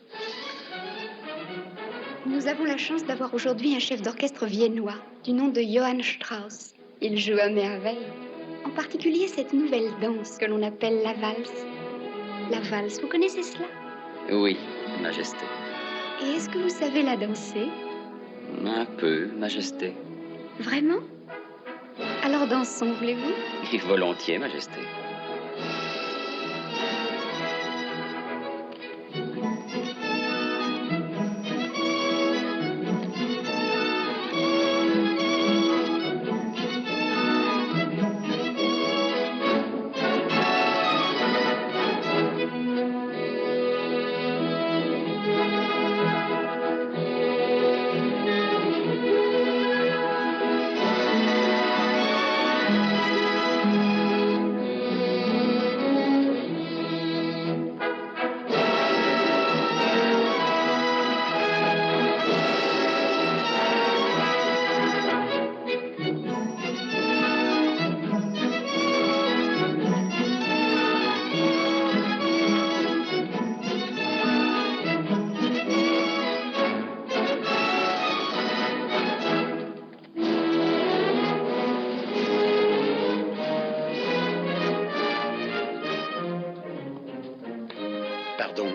Nous avons la chance d'avoir aujourd'hui un chef d'orchestre viennois, du nom de Johann Strauss. Il joue à merveille. En particulier cette nouvelle danse que l'on appelle la valse. La valse, vous connaissez cela? Oui, Majesté. Et est-ce que vous savez la danser? Un peu, Majesté. Vraiment? Alors dansons, voulez-vous? Et volontiers, Majesté.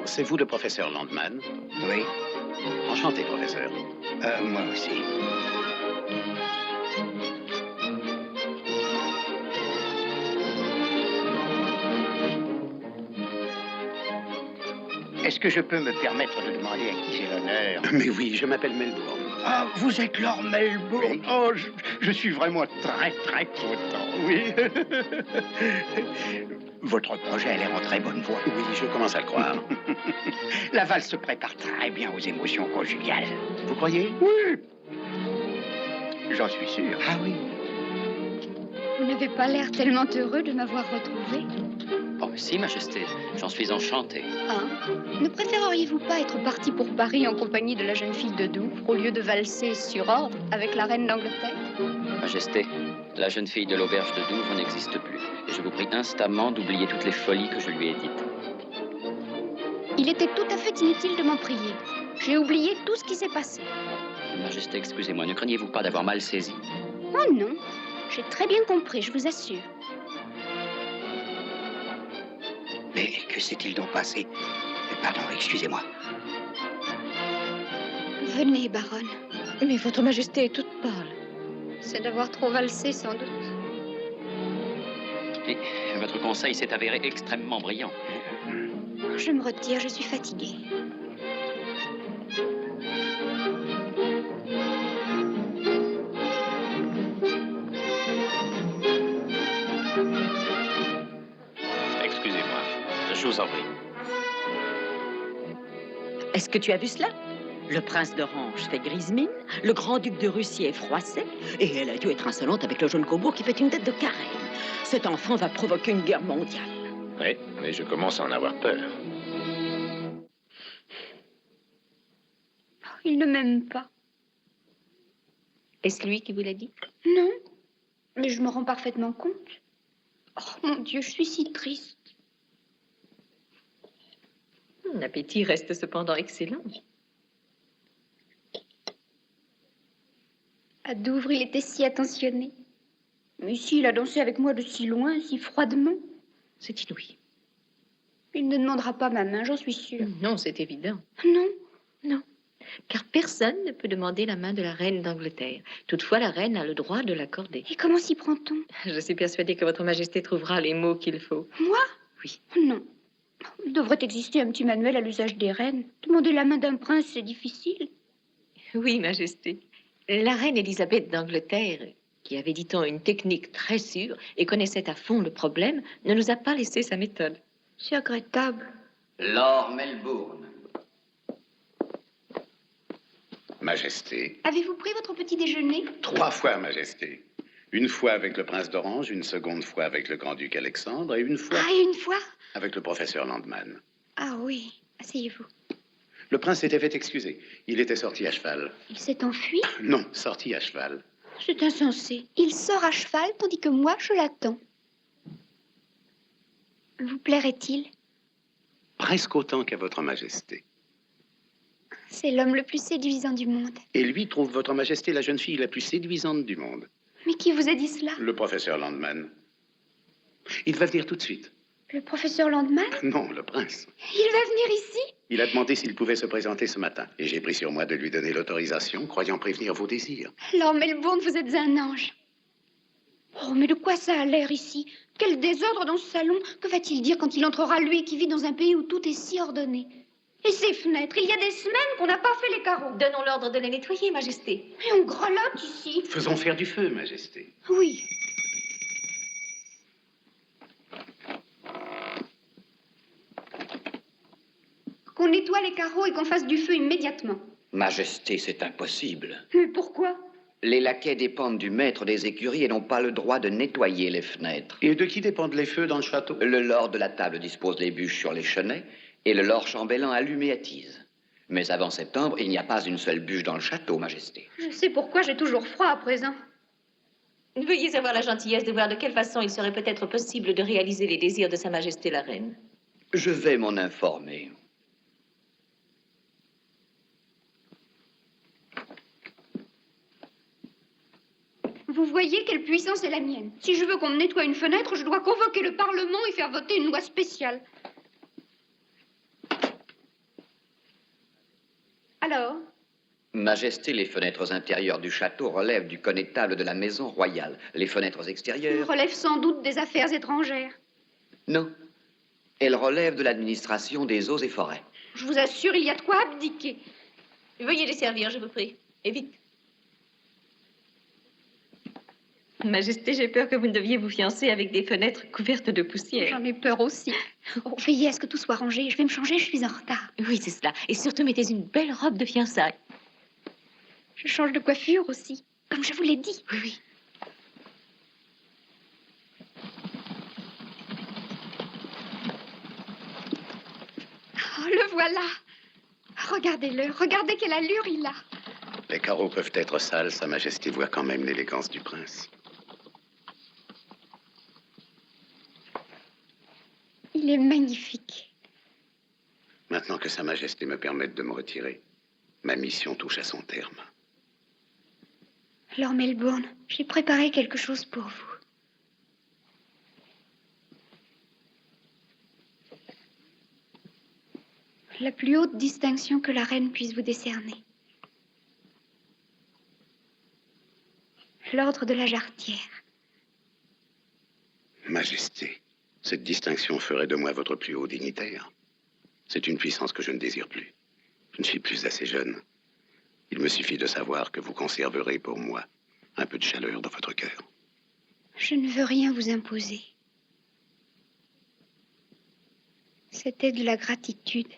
c'est vous le professeur Landman? Oui. Enchanté, professeur. Moi aussi. Est-ce que je peux me permettre de demander à qui j'ai l'honneur? Mais oui, je m'appelle Melbourne. Ah, vous êtes Lord Melbourne? Oui. Oh, je suis vraiment très content, oui. Votre projet a l'air en très bonne voie. Oui, je commence à le croire. La valse se prépare très bien aux émotions conjugales. Vous croyez? Oui. J'en suis sûr. Ah oui. Vous n'avez pas l'air tellement heureux de m'avoir retrouvé. Oh, si, Majesté, j'en suis enchanté. Ah, ne préféreriez-vous pas être parti pour Paris en compagnie de la jeune fille de Douvres au lieu de valser sur ordre avec la reine d'Angleterre? Majesté, la jeune fille de l'auberge de Douvres n'existe plus. Et je vous prie instamment d'oublier toutes les folies que je lui ai dites. Il était tout à fait inutile de m'en prier. J'ai oublié tout ce qui s'est passé. Majesté, excusez-moi, ne craignez-vous pas d'avoir mal saisi? Oh non, j'ai très bien compris, je vous assure. Mais que s'est-il donc passé? Pardon, excusez-moi. Venez, baronne. Mais votre majesté est toute pâle. C'est d'avoir trop valsé, sans doute. Et votre conseil s'est avéré extrêmement brillant. Je me retire, je suis fatiguée. Excusez-moi, je vous en prie. Est-ce que tu as vu cela? Le prince d'Orange fait grise mine, le grand-duc de Russie est froissé, et elle a dû être insolente avec le jeune Cobourg qui fait une tête de carême. Cet enfant va provoquer une guerre mondiale. Oui, mais je commence à en avoir peur. Il ne m'aime pas. Est-ce lui qui vous l'a dit? Non, mais je me rends parfaitement compte. Oh mon Dieu, je suis si triste. L'appétit reste cependant excellent. À Douvres, il était si attentionné. Mais ici, il a dansé avec moi de si loin, si froidement. C'est inouï. Il ne demandera pas ma main, j'en suis sûre. Non, c'est évident. Non. Non. Car personne ne peut demander la main de la reine d'Angleterre. Toutefois, la reine a le droit de l'accorder. Et comment s'y prend-on? Je suis persuadée que votre majesté trouvera les mots qu'il faut. Moi? Oui. Non. Il devrait exister un petit manuel à l'usage des reines. Demander la main d'un prince, c'est difficile. Oui, majesté. La reine Élisabeth d'Angleterre, qui avait, dit-on, une technique très sûre et connaissait à fond le problème, ne nous a pas laissé sa méthode. C'est regrettable. Lord Melbourne. Majesté. Avez-vous pris votre petit déjeuner? 3 fois, Majesté. Une fois avec le prince d'Orange, une seconde fois avec le grand-duc Alexandre, et une fois... Ah, et une fois? Avec le professeur Landman. Ah oui, asseyez-vous. Le prince s'était fait excuser. Il était sorti à cheval. Il s'est enfui? Non, sorti à cheval. C'est insensé. Il sort à cheval tandis que moi, je l'attends. Vous plairait-il? Presque autant qu'à votre majesté. C'est l'homme le plus séduisant du monde. Et lui trouve votre majesté la jeune fille la plus séduisante du monde. Mais qui vous a dit cela? Le professeur Landman. Il va venir tout de suite. Le professeur Landman? Non, le prince. Il va venir ici? Il a demandé s'il pouvait se présenter ce matin. Et j'ai pris sur moi de lui donner l'autorisation, croyant prévenir vos désirs. Lord Melbourne, vous êtes un ange. Oh, mais de quoi ça a l'air ici? Quel désordre dans ce salon. Que va-t-il dire quand il entrera, lui qui vit dans un pays où tout est si ordonné? Et ces fenêtres, il y a des semaines qu'on n'a pas fait les carreaux. Donnons l'ordre de les nettoyer, majesté. Et on grelotte ici. Faisons faire du feu, majesté. Oui. Qu'on nettoie les carreaux et qu'on fasse du feu immédiatement. Majesté, c'est impossible. Mais pourquoi? Les laquais dépendent du maître des écuries et n'ont pas le droit de nettoyer les fenêtres. Et de qui dépendent les feux dans le château? Le lord de la table dispose les bûches sur les chenets et le lord chambellan allume et attise. Mais avant septembre, il n'y a pas une seule bûche dans le château, Majesté. Je sais pourquoi j'ai toujours froid à présent. Veuillez avoir la gentillesse de voir de quelle façon il serait peut-être possible de réaliser les désirs de Sa Majesté la Reine. Je vais m'en informer. Vous voyez quelle puissance est la mienne. Si je veux qu'on me nettoie une fenêtre, je dois convoquer le Parlement et faire voter une loi spéciale. Alors? Majesté, les fenêtres intérieures du château relèvent du connétable de la maison royale. Les fenêtres extérieures... Relève sans doute des affaires étrangères. Non. Elles relèvent de l'administration des eaux et forêts. Je vous assure, il y a de quoi abdiquer. Veuillez les servir, je vous prie. Et vite. Majesté, j'ai peur que vous ne deviez vous fiancer avec des fenêtres couvertes de poussière. J'en ai peur aussi. Oh, veillez à ce que tout soit rangé. Je vais me changer, je suis en retard. Oui, c'est cela. Et surtout, mettez une belle robe de fiançailles. Je change de coiffure aussi, comme je vous l'ai dit. Oui, oui. Oh, le voilà. Regardez-le, regardez quelle allure il a. Les carreaux peuvent être sales, Sa Majesté voit quand même l'élégance du prince. Il est magnifique. Maintenant que Sa Majesté me permette de me retirer, ma mission touche à son terme. Lord Melbourne, j'ai préparé quelque chose pour vous. La plus haute distinction que la reine puisse vous décerner. L'ordre de la Jarretière. Majesté, cette distinction ferait de moi votre plus haut dignitaire. C'est une puissance que je ne désire plus. Je ne suis plus assez jeune. Il me suffit de savoir que vous conserverez pour moi un peu de chaleur dans votre cœur. Je ne veux rien vous imposer. C'était de la gratitude.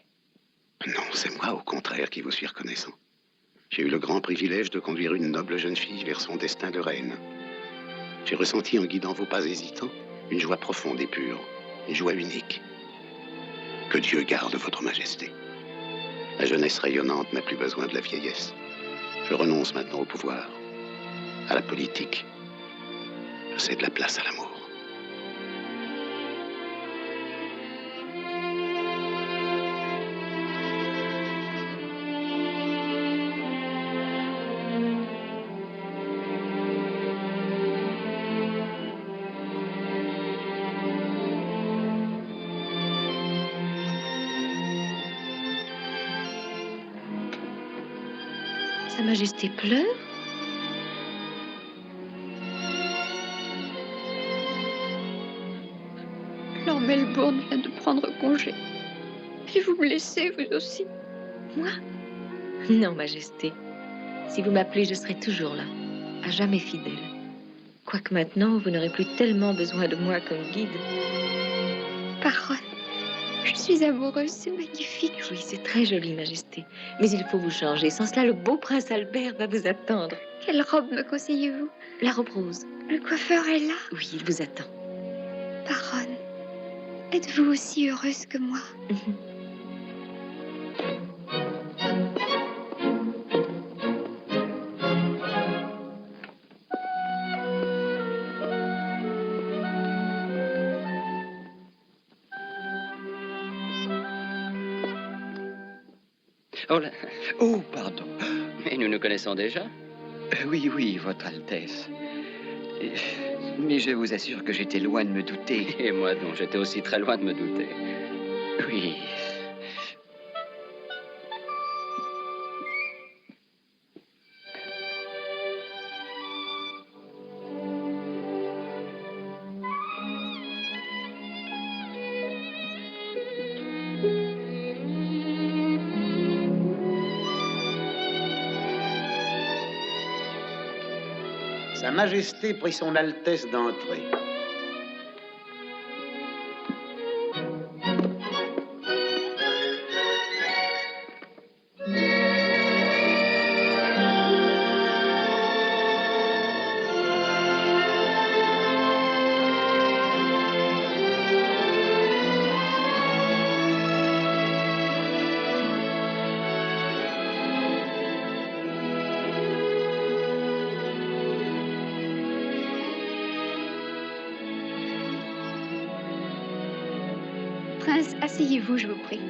Non, c'est moi, au contraire, qui vous suis reconnaissant. J'ai eu le grand privilège de conduire une noble jeune fille vers son destin de reine. J'ai ressenti, en guidant vos pas hésitants, une joie profonde et pure, une joie unique. Que Dieu garde votre majesté. La jeunesse rayonnante n'a plus besoin de la vieillesse. Je renonce maintenant au pouvoir, à la politique. Je cède la place à l'amour. Sa Majesté pleure? Lord Melbourne vient de prendre congé. Et vous me laissez, vous aussi. Moi? Non, Majesté. Si vous m'appelez, je serai toujours là, à jamais fidèle. Quoique maintenant, vous n'aurez plus tellement besoin de moi comme guide. Parole. Je suis amoureuse, c'est magnifique. Oui, c'est très joli, Majesté. Mais il faut vous changer. Sans cela, le beau prince Albert va vous attendre. Quelle robe me conseillez-vous? La robe rose. Le coiffeur est là? Oui, il vous attend. Baronne, êtes-vous aussi heureuse que moi? Oh là. Oh, pardon. Mais nous nous connaissons déjà? Oui, oui, Votre Altesse. Mais je vous assure que j'étais loin de me douter. Et moi donc, j'étais aussi très loin de me douter. Oui. Sa Majesté prie son Altesse d'entrer. Prince, asseyez-vous, je vous prie.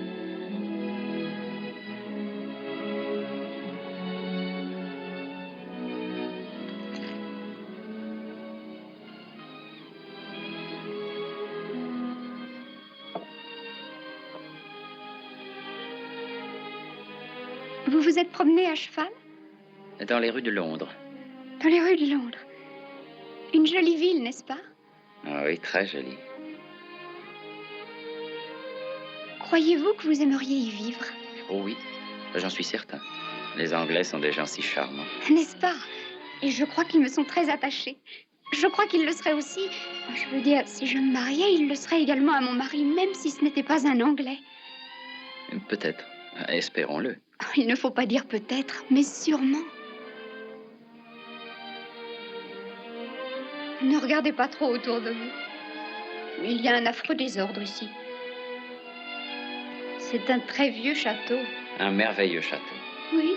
Vous vous êtes promené à cheval? Dans les rues de Londres. Dans les rues de Londres. Une jolie ville, n'est-ce pas? Ah oui, très jolie. Croyez-vous que vous aimeriez y vivre? Oh oui, j'en suis certain. Les Anglais sont des gens si charmants. N'est-ce pas? Et je crois qu'ils me sont très attachés. Je crois qu'ils le seraient aussi. Je veux dire, si je me mariais, il le serait également à mon mari, même si ce n'était pas un Anglais. Peut-être. Espérons-le. Il ne faut pas dire peut-être, mais sûrement. Ne regardez pas trop autour de vous. Il y a un affreux désordre ici. C'est un très vieux château. Un merveilleux château. Oui,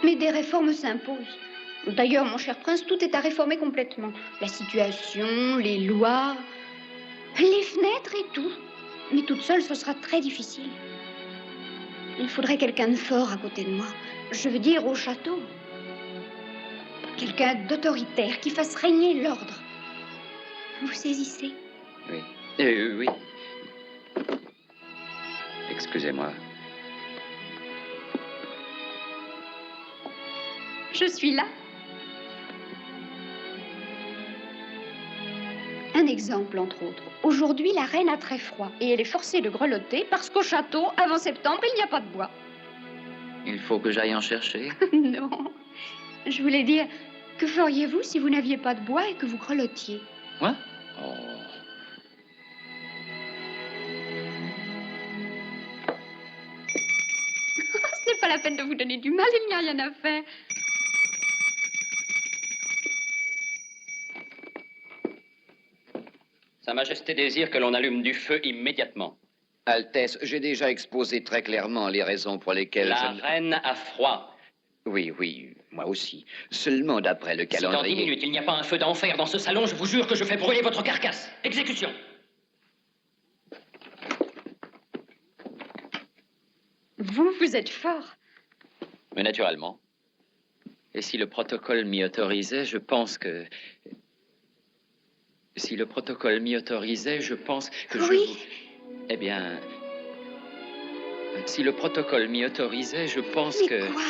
mais des réformes s'imposent. D'ailleurs, mon cher prince, tout est à réformer complètement. La situation, les lois, les fenêtres et tout. Mais toute seule, ce sera très difficile. Il faudrait quelqu'un de fort à côté de moi. Je veux dire, au château. Quelqu'un d'autoritaire qui fasse régner l'ordre. Vous saisissez? Oui. Oui. Excusez-moi. Je suis là. Un exemple, entre autres. Aujourd'hui, la reine a très froid et elle est forcée de grelotter parce qu'au château, avant septembre, il n'y a pas de bois. Il faut que j'aille en chercher. Non. Je voulais dire, que feriez-vous si vous n'aviez pas de bois et que vous grelottiez? Moi? Oh. Ce n'est pas la peine de vous donner du mal, il n'y a rien à faire. Sa Majesté désire que l'on allume du feu immédiatement. Altesse, j'ai déjà exposé très clairement les raisons pour lesquelles La reine a froid. Oui, moi aussi. Seulement d'après le Si dans 10 calendrier... minutes, il n'y a pas un feu d'enfer dans ce salon, je vous jure que je fais brûler votre carcasse. Exécution. Vous êtes fort. Mais naturellement. Et si le protocole m'y autorisait, je pense que... Si le protocole m'y autorisait, je pense que oui. Eh bien... Si le protocole m'y autorisait, je pense Mais que... quoi?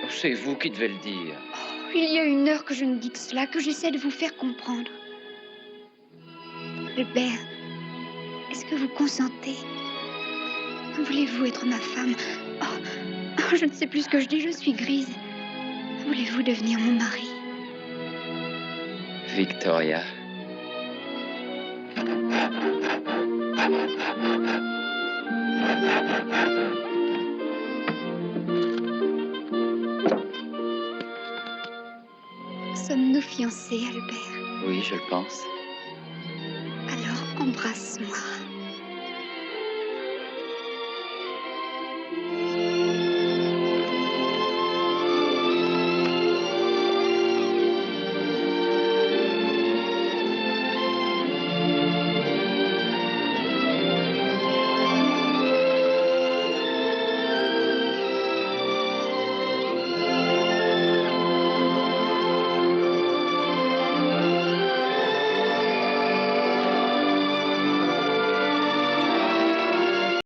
C'est vous qui devez le dire. Oh, il y a 1 heure que je ne dis que cela, que j'essaie de vous faire comprendre. Albert, est-ce que vous consentez? Voulez-vous être ma femme? Oh, je ne sais plus ce que je dis, je suis grise. Voulez-vous devenir mon mari? Victoria. Sommes-nous fiancés, Albert? Oui, je le pense. Alors, embrasse-moi.